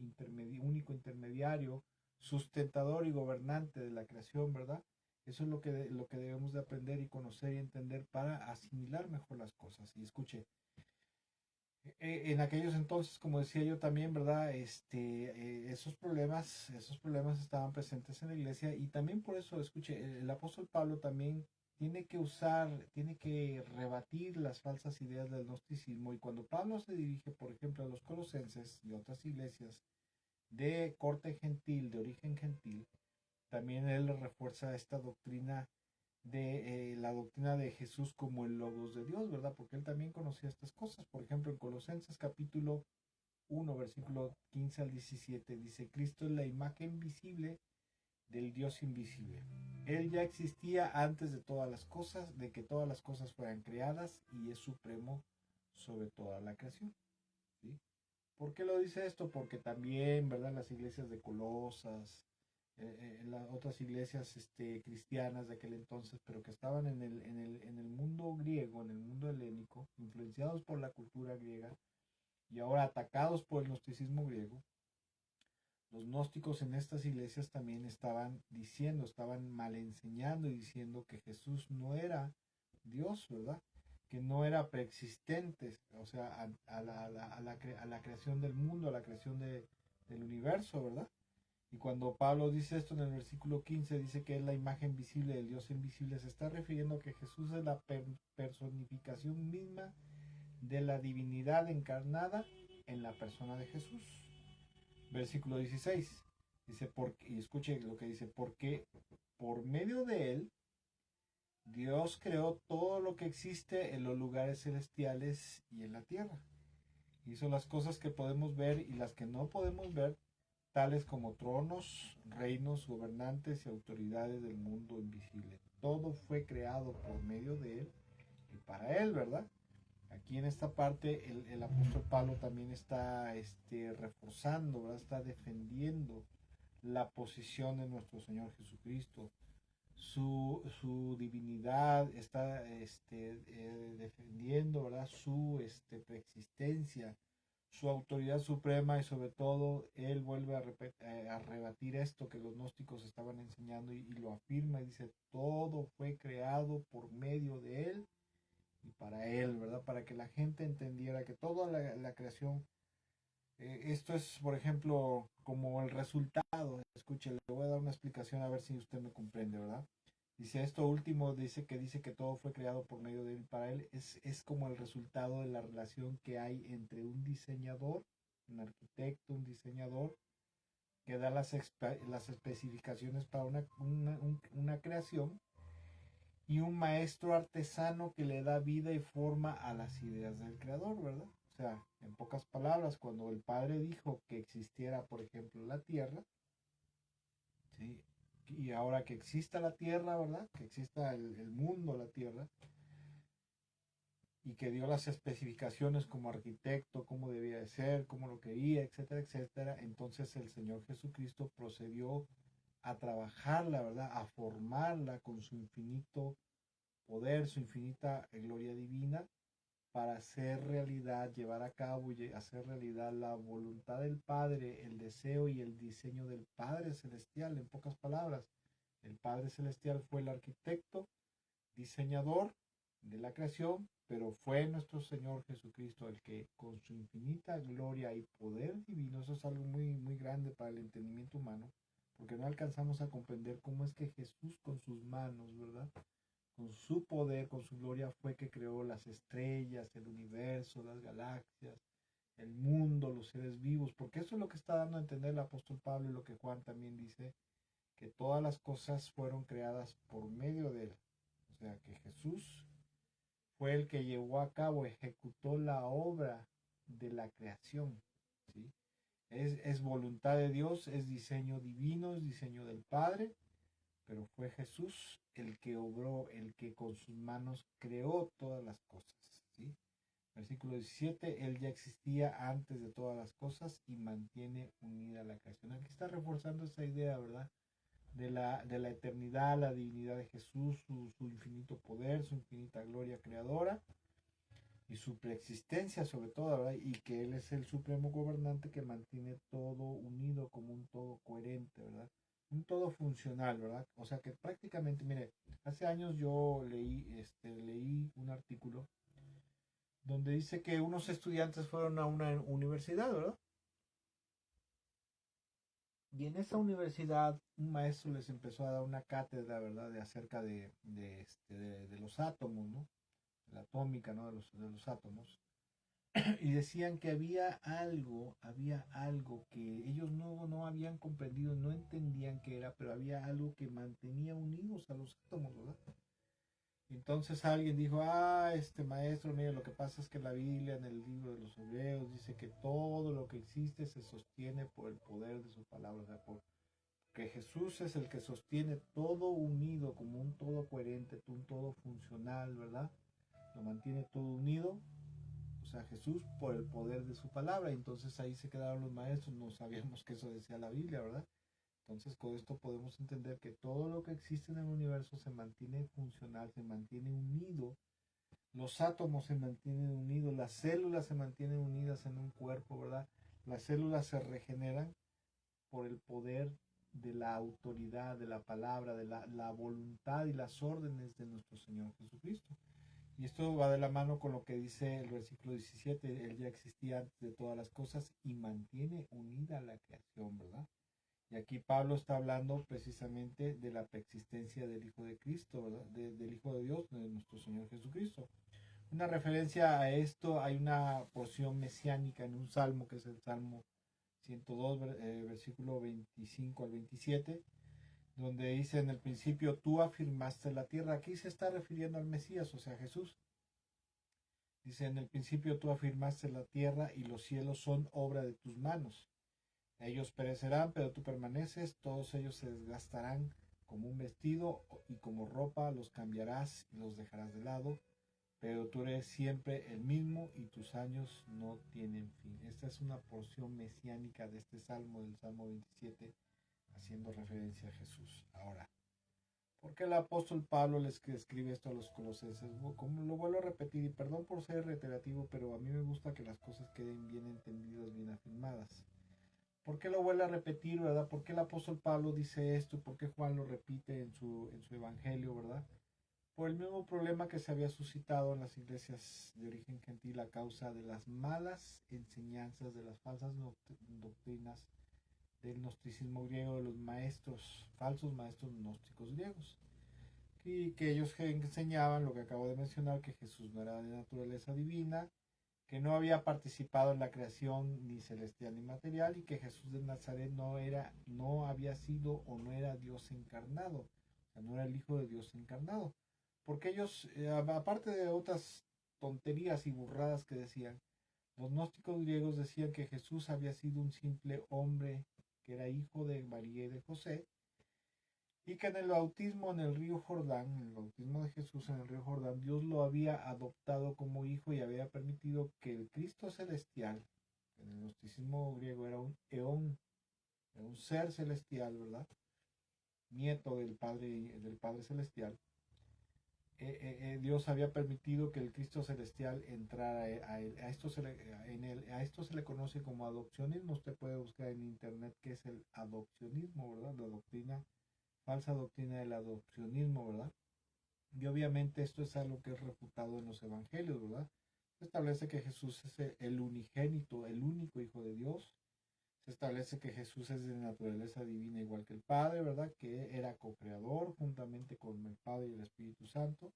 único intermediario, sustentador y gobernante de la creación, ¿verdad? Eso es lo que debemos de aprender y conocer y entender para asimilar mejor las cosas. Y escuche, en aquellos entonces, como decía yo también, ¿verdad? Esos problemas estaban presentes en la iglesia y también por eso, escuche, el apóstol Pablo también tiene que rebatir las falsas ideas del gnosticismo, y cuando Pablo se dirige, por ejemplo, a los colosenses y otras iglesias de corte gentil, de origen gentil, también él refuerza esta doctrina de la doctrina de Jesús como el Logos de Dios, ¿verdad? Porque él también conocía estas cosas. Por ejemplo, en Colosenses capítulo 1, versículo 15 al 17, dice: Cristo es la imagen visible del Dios invisible. Él ya existía antes de todas las cosas, de que todas las cosas fueran creadas y es supremo sobre toda la creación. ¿Sí? ¿Por qué lo dice esto? Porque también, ¿verdad? Las iglesias de Colosas, las otras iglesias cristianas de aquel entonces, pero que estaban en el mundo griego, en el mundo helénico, influenciados por la cultura griega y ahora atacados por el gnosticismo griego, los gnósticos en estas iglesias también estaban diciendo, estaban mal enseñando y diciendo que Jesús no era Dios, ¿verdad? Que no era preexistente, o sea, a la creación del mundo, a la creación del universo, ¿verdad? Y cuando Pablo dice esto en el versículo 15, dice que es la imagen visible del Dios invisible, se está refiriendo a que Jesús es la personificación misma de la divinidad encarnada en la persona de Jesús. Versículo 16, dice, y escuche lo que dice, porque por medio de él, Dios creó todo lo que existe en los lugares celestiales y en la tierra. Hizo las cosas que podemos ver y las que no podemos ver, tales como tronos, reinos, gobernantes y autoridades del mundo invisible. Todo fue creado por medio de él y para él, ¿verdad? Aquí en esta parte el apóstol Pablo también está reforzando, ¿verdad? Está defendiendo la posición de nuestro Señor Jesucristo, su divinidad, está defendiendo, ¿verdad? Su preexistencia, su autoridad suprema y sobre todo él vuelve a rebatir esto que los gnósticos estaban enseñando y lo afirma y dice, todo fue creado por medio de él y para él, ¿verdad? Para que la gente entendiera que toda la creación, esto es, por ejemplo, como el resultado, escuche, le voy a dar una explicación a ver si usted me comprende, ¿verdad? Dice esto último, dice que todo fue creado por medio de él y para él, es como el resultado de la relación que hay entre un diseñador, un arquitecto, un diseñador, que da las especificaciones para una creación, y un maestro artesano que le da vida y forma a las ideas del creador, ¿verdad? O sea, en pocas palabras, cuando el Padre dijo que existiera, por ejemplo, la Tierra, ¿sí? Y ahora que exista la Tierra, ¿verdad? Que exista el mundo, la Tierra, y que dio las especificaciones como arquitecto, cómo debía de ser, cómo lo quería, etcétera, etcétera, entonces el Señor Jesucristo procedió a trabajarla, ¿verdad? A formarla con su infinito poder, su infinita gloria divina, para hacer realidad, llevar a cabo y hacer realidad la voluntad del Padre, el deseo y el diseño del Padre Celestial. En pocas palabras, el Padre Celestial fue el arquitecto, diseñador de la creación, pero fue nuestro Señor Jesucristo el que con su infinita gloria y poder divino, eso es algo muy, muy grande para el entendimiento humano, porque no alcanzamos a comprender cómo es que Jesús con sus manos, ¿verdad? Con su poder, con su gloria, fue que creó las estrellas, el universo, las galaxias, el mundo, los seres vivos, porque eso es lo que está dando a entender el apóstol Pablo y lo que Juan también dice, que todas las cosas fueron creadas por medio de él. O sea, que Jesús fue el que llevó a cabo, ejecutó la obra de la creación. ¿Sí? Es voluntad de Dios, es diseño divino, es diseño del Padre, pero fue Jesús el que obró, el que con sus manos creó todas las cosas. ¿Sí? Versículo 17, Él ya existía antes de todas las cosas y mantiene unida la creación. Aquí está reforzando esa idea, ¿verdad? De la eternidad, la divinidad de Jesús, su infinito poder, su infinita gloria creadora y su preexistencia sobre todo, ¿verdad? Y que Él es el supremo gobernante que mantiene todo unido como un todo coherente, ¿verdad? Un todo funcional, ¿verdad? O sea que prácticamente, mire, hace años yo leí un artículo donde dice que unos estudiantes fueron a una universidad, ¿verdad? Y en esa universidad un maestro les empezó a dar una cátedra, ¿verdad? De acerca de los átomos, ¿no? La atómica, ¿no? De los átomos. Y decían que había algo que ellos no habían comprendido, no entendían qué era, pero había algo que mantenía unidos a los átomos, ¿verdad? Entonces alguien dijo, este maestro, mire, lo que pasa es que la Biblia en el libro de los Hebreos dice que todo lo que existe se sostiene por el poder de su palabra, o sea, que Jesús es el que sostiene todo unido como un todo coherente, un todo funcional, ¿verdad? Lo mantiene todo unido, o sea, Jesús por el poder de su palabra. Entonces ahí se quedaron los maestros, no sabíamos que eso decía la Biblia, ¿verdad? Entonces con esto podemos entender que todo lo que existe en el universo se mantiene funcional, se mantiene unido. Los átomos se mantienen unidos, las células se mantienen unidas en un cuerpo, ¿verdad? Las células se regeneran por el poder de la autoridad, de la palabra, de la voluntad y las órdenes de nuestro Señor Jesucristo. Y esto va de la mano con lo que dice el versículo 17, Él ya existía antes de todas las cosas y mantiene unida la creación, ¿verdad? Y aquí Pablo está hablando precisamente de la preexistencia del Hijo de Cristo, ¿verdad? Del Hijo de Dios, de nuestro Señor Jesucristo. Una referencia a esto, hay una porción mesiánica en un salmo, que es el Salmo 102, versículo 25 al 27, donde dice: en el principio tú afirmaste la tierra. Aquí se está refiriendo al Mesías, o sea, Jesús. Dice: en el principio tú afirmaste la tierra y los cielos son obra de tus manos. Ellos perecerán, pero tú permaneces, todos ellos se desgastarán como un vestido y como ropa los cambiarás y los dejarás de lado, pero tú eres siempre el mismo y tus años no tienen fin. Esta es una porción mesiánica de este salmo, del Salmo 27, haciendo referencia a Jesús. Ahora, ¿por qué el apóstol Pablo les escribe esto a los colosenses? Como lo vuelvo a repetir, y perdón por ser reiterativo, pero a mí me gusta que las cosas queden bien entendidas, bien afirmadas. ¿Por qué lo vuelve a repetir, verdad? ¿Por qué el apóstol Pablo dice esto? ¿Por qué Juan lo repite en su evangelio, verdad? Por el mismo problema que se había suscitado en las iglesias de origen gentil a causa de las malas enseñanzas, de las falsas doctrinas del gnosticismo griego, de los maestros, falsos maestros gnósticos griegos, y que ellos enseñaban lo que acabo de mencionar, que Jesús no era de naturaleza divina, que no había participado en la creación ni celestial ni material, y que Jesús de Nazaret no había sido o no era Dios encarnado, o sea, no era el Hijo de Dios encarnado. Porque ellos, aparte de otras tonterías y burradas que decían, los gnósticos griegos decían que Jesús había sido un simple hombre que era hijo de María y de José, y que en el bautismo en el río Jordán, en el bautismo de Jesús en el río Jordán, Dios lo había adoptado como hijo y había permitido que el Cristo celestial, en el gnosticismo griego era un eón, era un ser celestial, ¿verdad? Nieto del Padre celestial. Dios había permitido que el Cristo celestial entrara a él. A esto se le conoce como adopcionismo. Usted puede buscar en internet qué es el adopcionismo, ¿verdad? La doctrina, falsa doctrina del adopcionismo, ¿verdad? Y obviamente esto es algo que es refutado en los evangelios, ¿verdad? Se establece que Jesús es el unigénito, el único Hijo de Dios. Se establece que Jesús es de naturaleza divina igual que el Padre, ¿verdad? Que era co-creador juntamente con el Padre y el Espíritu Santo,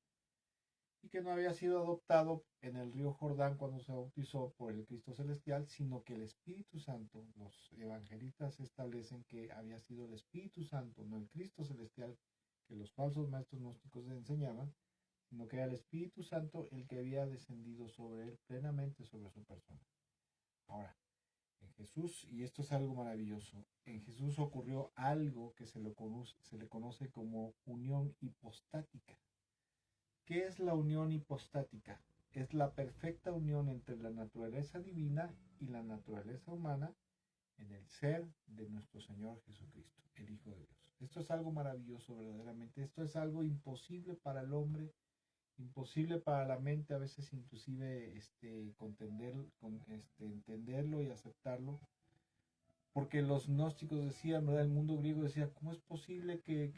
y que no había sido adoptado en el río Jordán cuando se bautizó por el Cristo celestial, sino que el Espíritu Santo, los evangelistas establecen que había sido el Espíritu Santo, no el Cristo celestial que los falsos maestros gnósticos enseñaban, sino que era el Espíritu Santo el que había descendido sobre él plenamente, sobre su persona. Ahora, en Jesús, y esto es algo maravilloso, en Jesús ocurrió algo que se le conoce como unión hipostática. ¿Qué es la unión hipostática? Es la perfecta unión entre la naturaleza divina y la naturaleza humana en el ser de nuestro Señor Jesucristo, el Hijo de Dios. Esto es algo maravilloso verdaderamente. Esto es algo imposible para el hombre, imposible para la mente, a veces inclusive entenderlo y aceptarlo. Porque los gnósticos decían, ¿verdad? El mundo griego decía, ¿cómo es posible que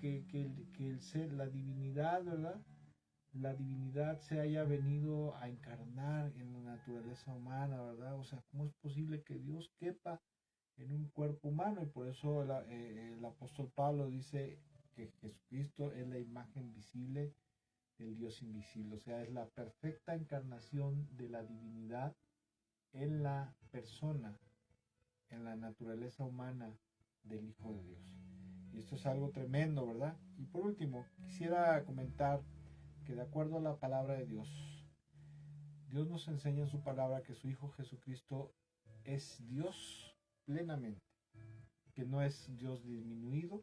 el ser, la divinidad, ¿verdad? La divinidad se haya venido a encarnar en la naturaleza humana, ¿verdad? O sea, ¿cómo es posible que Dios quepa en un cuerpo humano? Y por eso el apóstol Pablo dice que Jesucristo es la imagen visible del Dios invisible, o sea, es la perfecta encarnación de la divinidad en la persona, en la naturaleza humana del Hijo de Dios. Y esto es algo tremendo, ¿verdad? Y por último, quisiera comentar que de acuerdo a la palabra de Dios, Dios nos enseña en su palabra que su Hijo Jesucristo es Dios plenamente, que no es Dios disminuido,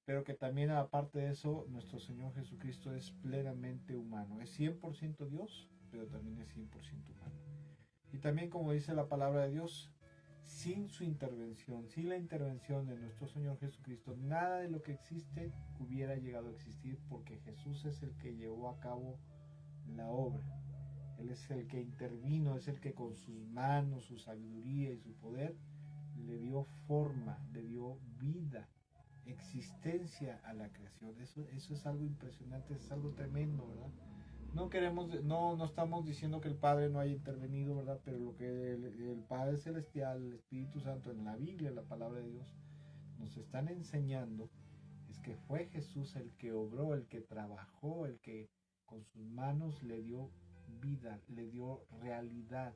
pero que también aparte de eso, nuestro Señor Jesucristo es plenamente humano. Es 100% Dios, pero también es 100% humano. Y también, como dice la palabra de Dios, sin su intervención, sin la intervención de nuestro Señor Jesucristo, nada de lo que existe hubiera llegado a existir, porque Jesús es el que llevó a cabo la obra. Él es el que intervino, es el que con sus manos, su sabiduría y su poder le dio forma, le dio vida, existencia a la creación. Eso es algo impresionante, es algo tremendo, ¿verdad? No estamos diciendo que el Padre no haya intervenido, ¿verdad? Pero lo que el Padre Celestial, el Espíritu Santo, en la Biblia, en la palabra de Dios, nos están enseñando es que fue Jesús el que obró, el que trabajó, el que con sus manos le dio vida, le dio realidad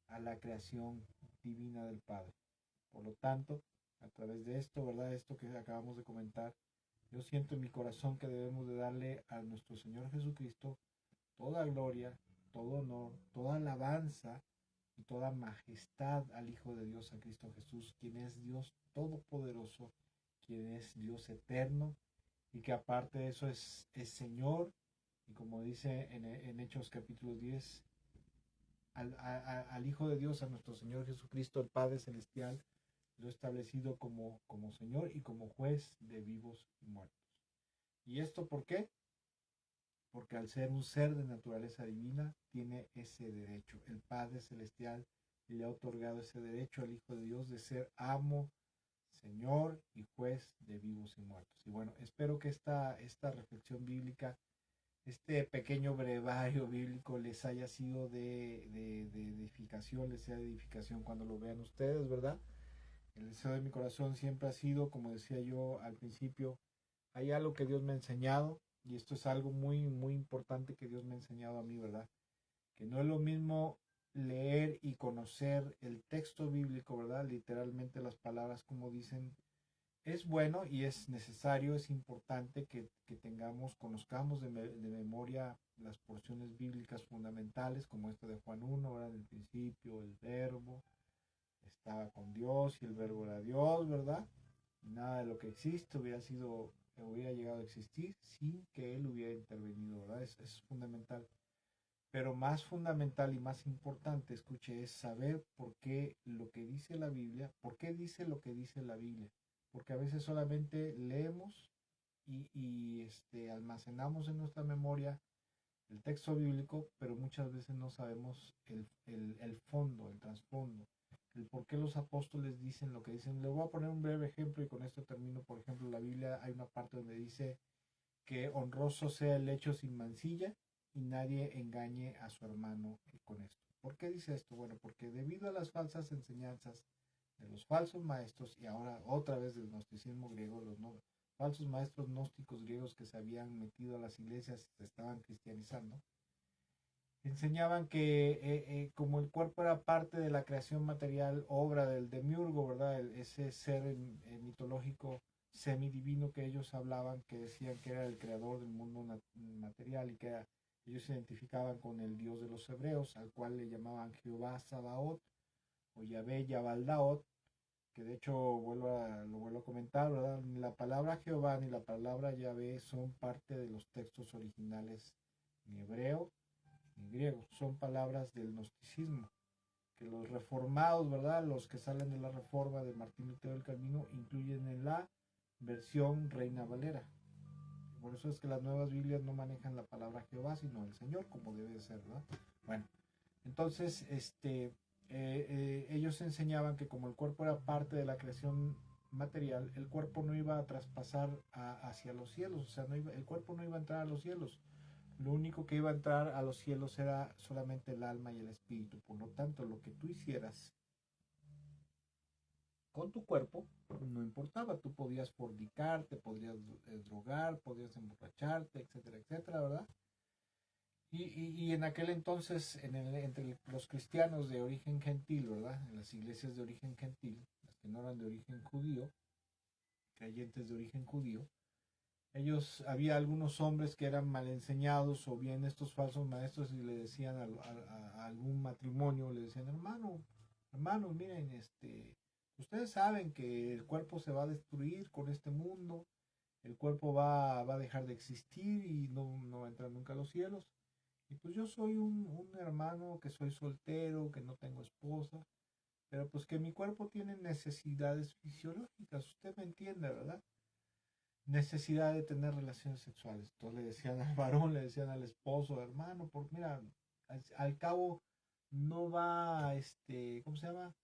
a la creación divina del Padre. Por lo tanto, a través de esto, ¿verdad? Esto que acabamos de comentar, yo siento en mi corazón que debemos de darle a nuestro Señor Jesucristo toda gloria, todo honor, toda alabanza y toda majestad al Hijo de Dios, a Cristo Jesús, quien es Dios todopoderoso, quien es Dios eterno y que aparte de eso es Señor. Y como dice en Hechos capítulo 10, al Hijo de Dios, a nuestro Señor Jesucristo, el Padre Celestial, lo ha establecido como Señor y como juez de vivos y muertos. ¿Y esto por qué? Porque al ser un ser de naturaleza divina, tiene ese derecho. El Padre Celestial le ha otorgado ese derecho al Hijo de Dios de ser amo, Señor y juez de vivos y muertos. Y bueno, espero que esta reflexión bíblica, este pequeño brevario bíblico les haya sido de edificación, les sea de edificación cuando lo vean ustedes, ¿verdad? El deseo de mi corazón siempre ha sido, como decía yo al principio, hay algo que Dios me ha enseñado, y esto es algo muy, muy importante que Dios me ha enseñado a mí, ¿verdad? Que no es lo mismo leer y conocer el texto bíblico, ¿verdad? Literalmente las palabras como dicen, es bueno y es necesario, es importante que conozcamos de memoria las porciones bíblicas fundamentales, como esta de Juan 1, ¿verdad? Del principio, el verbo estaba con Dios y el verbo era Dios, ¿verdad? Nada de lo que existe hubiera llegado a existir sin que Él hubiera intervenido, ¿verdad? Es fundamental. Pero más fundamental y más importante, escuche, es saber por qué lo que dice la Biblia, por qué dice lo que dice la Biblia. Porque a veces solamente leemos y almacenamos en nuestra memoria el texto bíblico, pero muchas veces no sabemos el fondo, el trasfondo, el por qué los apóstoles dicen lo que dicen. Le voy a poner un breve ejemplo y con esto termino. Por ejemplo, en la Biblia hay una parte donde dice que honroso sea el lecho sin mancilla y nadie engañe a su hermano con esto. ¿Por qué dice esto? Bueno, porque debido a las falsas enseñanzas de los falsos maestros y ahora otra vez del gnosticismo griego, los falsos maestros gnósticos griegos que se habían metido a las iglesias y se estaban cristianizando, enseñaban que como el cuerpo era parte de la creación material, obra del demiurgo, ¿verdad? Ese ser mitológico semidivino que ellos hablaban, que decían que era el creador del mundo material y que ellos se identificaban con el Dios de los hebreos, al cual le llamaban Jehová Sabaoth o Yahvé Yabaldaot, que de hecho lo vuelvo a comentar, ¿verdad? Ni la palabra Jehová ni la palabra Yahvé son parte de los textos originales ni hebreo ni griego, son palabras del gnosticismo, que los reformados, ¿verdad? Los que salen de la reforma de Martín Lutero del Camino incluyen en la versión Reina Valera. Por eso es que las nuevas Biblias no manejan la palabra Jehová, sino el Señor, como debe ser, ¿verdad? Bueno, entonces, ellos enseñaban que como el cuerpo era parte de la creación material, el cuerpo no iba a traspasar hacia los cielos, o sea, el cuerpo no iba a entrar a los cielos. Lo único que iba a entrar a los cielos era solamente el alma y el espíritu. Por lo tanto, lo que tú hicieras con tu cuerpo no importaba. Tú podías fornicar, te podías drogar, podías emborracharte, etcétera, etcétera, ¿verdad? Y en aquel entonces, entre los cristianos de origen gentil, ¿verdad? En las iglesias de origen gentil, las que no eran de origen judío, creyentes de origen judío, había algunos hombres que eran mal enseñados o bien estos falsos maestros y le decían a algún matrimonio, le decían, hermanos, miren, Ustedes saben que el cuerpo se va a destruir con este mundo, el cuerpo va a dejar de existir y no va a entrar nunca a los cielos. Y pues yo soy un hermano que soy soltero, que no tengo esposa, pero pues que mi cuerpo tiene necesidades fisiológicas, usted me entiende, ¿verdad? Necesidad de tener relaciones sexuales. Entonces le decían al varón, le decían al esposo, hermano, por mira, al cabo no va, ¿cómo se llama?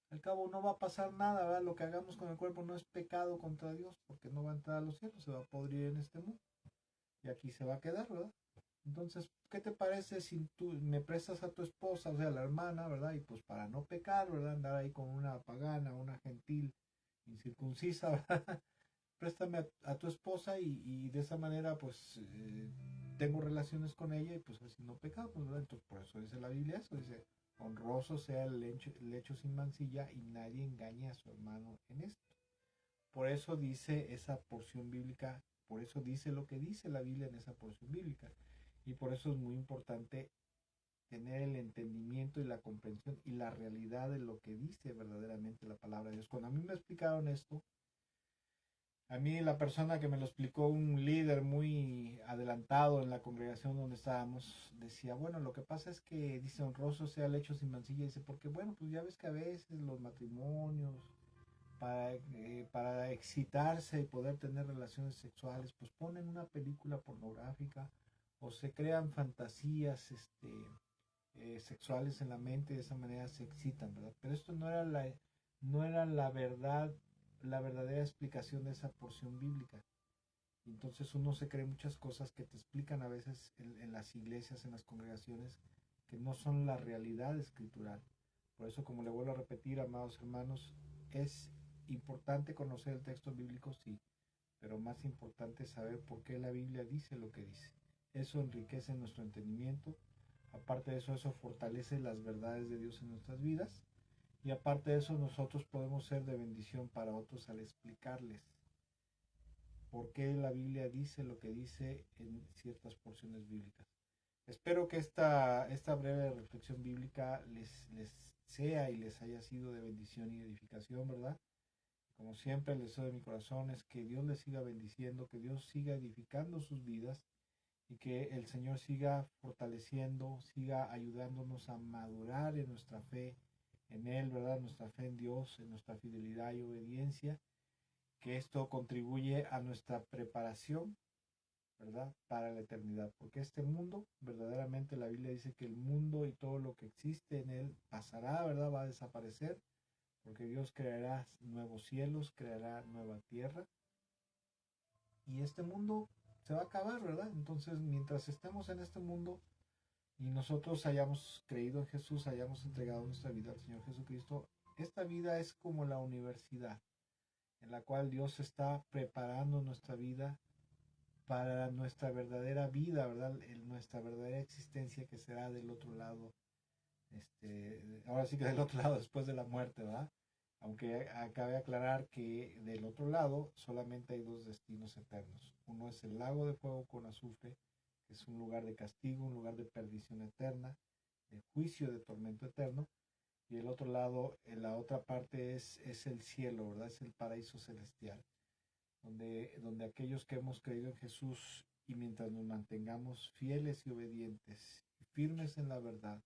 Al cabo no va a pasar nada, ¿verdad? Lo que hagamos con el cuerpo no es pecado contra Dios, porque no va a entrar a los cielos, se va a podrir en este mundo y aquí se va a quedar, ¿verdad? Entonces, ¿qué te parece si tú me prestas a tu esposa, o sea, la hermana, ¿verdad? Y pues para no pecar, ¿verdad? Andar ahí con una pagana, una gentil, incircuncisa, ¿verdad? Préstame a tu esposa y de esa manera pues tengo relaciones con ella y pues así no pecamos, ¿verdad? Entonces por eso dice la Biblia eso, dice, honroso sea el lecho sin mancilla y nadie engañe a su hermano en esto. Por eso dice esa porción bíblica, por eso dice lo que dice la Biblia en esa porción bíblica. Y por eso es muy importante tener el entendimiento y la comprensión y la realidad de lo que dice verdaderamente la palabra de Dios. Cuando a mí me explicaron esto, a mí la persona que me lo explicó, un líder muy adelantado en la congregación donde estábamos, decía, bueno, lo que pasa es que, dice, honroso sea el hecho sin mancilla, dice, porque bueno, pues ya ves que a veces los matrimonios, para excitarse y poder tener relaciones sexuales, pues ponen una película pornográfica o se crean fantasías sexuales en la mente y de esa manera se excitan, ¿verdad? Pero esto no era la verdad, la verdadera explicación de esa porción bíblica. Entonces uno se cree muchas cosas que te explican a veces en las iglesias, en las congregaciones, que no son la realidad escritural. Por eso, como le vuelvo a repetir, amados hermanos, es importante conocer el texto bíblico, sí, pero más importante es saber por qué la Biblia dice lo que dice. Eso enriquece nuestro entendimiento. Aparte de eso, eso fortalece las verdades de Dios en nuestras vidas. Y aparte de eso, nosotros podemos ser de bendición para otros al explicarles por qué la Biblia dice lo que dice en ciertas porciones bíblicas. Espero que esta breve reflexión bíblica les sea y les haya sido de bendición y edificación, ¿verdad? Como siempre, el deseo de mi corazón es que Dios les siga bendiciendo, que Dios siga edificando sus vidas y que el Señor siga fortaleciendo, siga ayudándonos a madurar en nuestra fe en Él, ¿verdad? Nuestra fe en Dios, en nuestra fidelidad y obediencia, que esto contribuye a nuestra preparación, ¿verdad? Para la eternidad, porque este mundo, verdaderamente la Biblia dice que el mundo y todo lo que existe en él pasará, ¿verdad? Va a desaparecer, porque Dios creará nuevos cielos, creará nueva tierra, y este mundo se va a acabar, ¿verdad? Entonces, mientras estemos en este mundo y nosotros hayamos creído en Jesús, hayamos entregado nuestra vida al Señor Jesucristo, esta vida es como la universidad en la cual Dios está preparando nuestra vida para nuestra verdadera vida, ¿verdad? Nuestra verdadera existencia que será del otro lado, ahora sí que del otro lado después de la muerte, ¿verdad? Aunque acabe aclarar que del otro lado solamente hay dos destinos eternos. Uno es el lago de fuego con azufre, que es un lugar de castigo, un lugar de perdición eterna, de juicio, de tormento eterno. Y el otro lado, en la otra parte es el cielo, ¿verdad? Es el paraíso celestial, donde aquellos que hemos creído en Jesús y mientras nos mantengamos fieles y obedientes, y firmes en la verdad,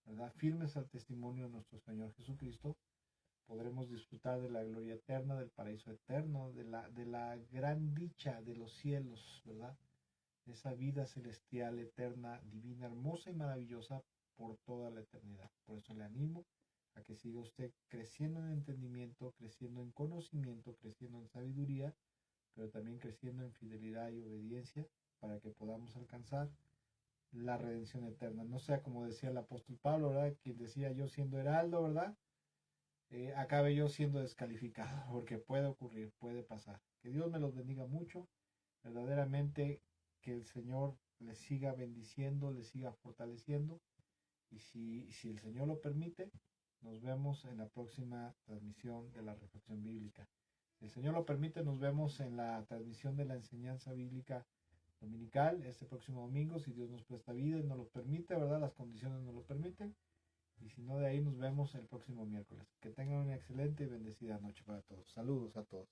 ¿verdad? Firmes al testimonio de nuestro Señor Jesucristo, podremos disfrutar de la gloria eterna, del paraíso eterno, de la gran dicha de los cielos, ¿verdad? De esa vida celestial, eterna, divina, hermosa y maravillosa por toda la eternidad. Por eso le animo a que siga usted creciendo en entendimiento, creciendo en conocimiento, creciendo en sabiduría, pero también creciendo en fidelidad y obediencia para que podamos alcanzar la redención eterna. No sea como decía el apóstol Pablo, ¿verdad? Quien decía yo siendo heraldo, ¿verdad? Acabe yo siendo descalificado, porque puede ocurrir, puede pasar. Que Dios me los bendiga mucho, verdaderamente que el Señor les siga bendiciendo, les siga fortaleciendo, y si el Señor lo permite, nos vemos en la próxima transmisión de la reflexión bíblica. Si el Señor lo permite, nos vemos en la transmisión de la enseñanza bíblica dominical este próximo domingo, si Dios nos presta vida y nos lo permite, ¿verdad? Las condiciones nos lo permiten. Y si no, de ahí nos vemos el próximo miércoles. Que tengan una excelente y bendecida noche para todos. Saludos a todos.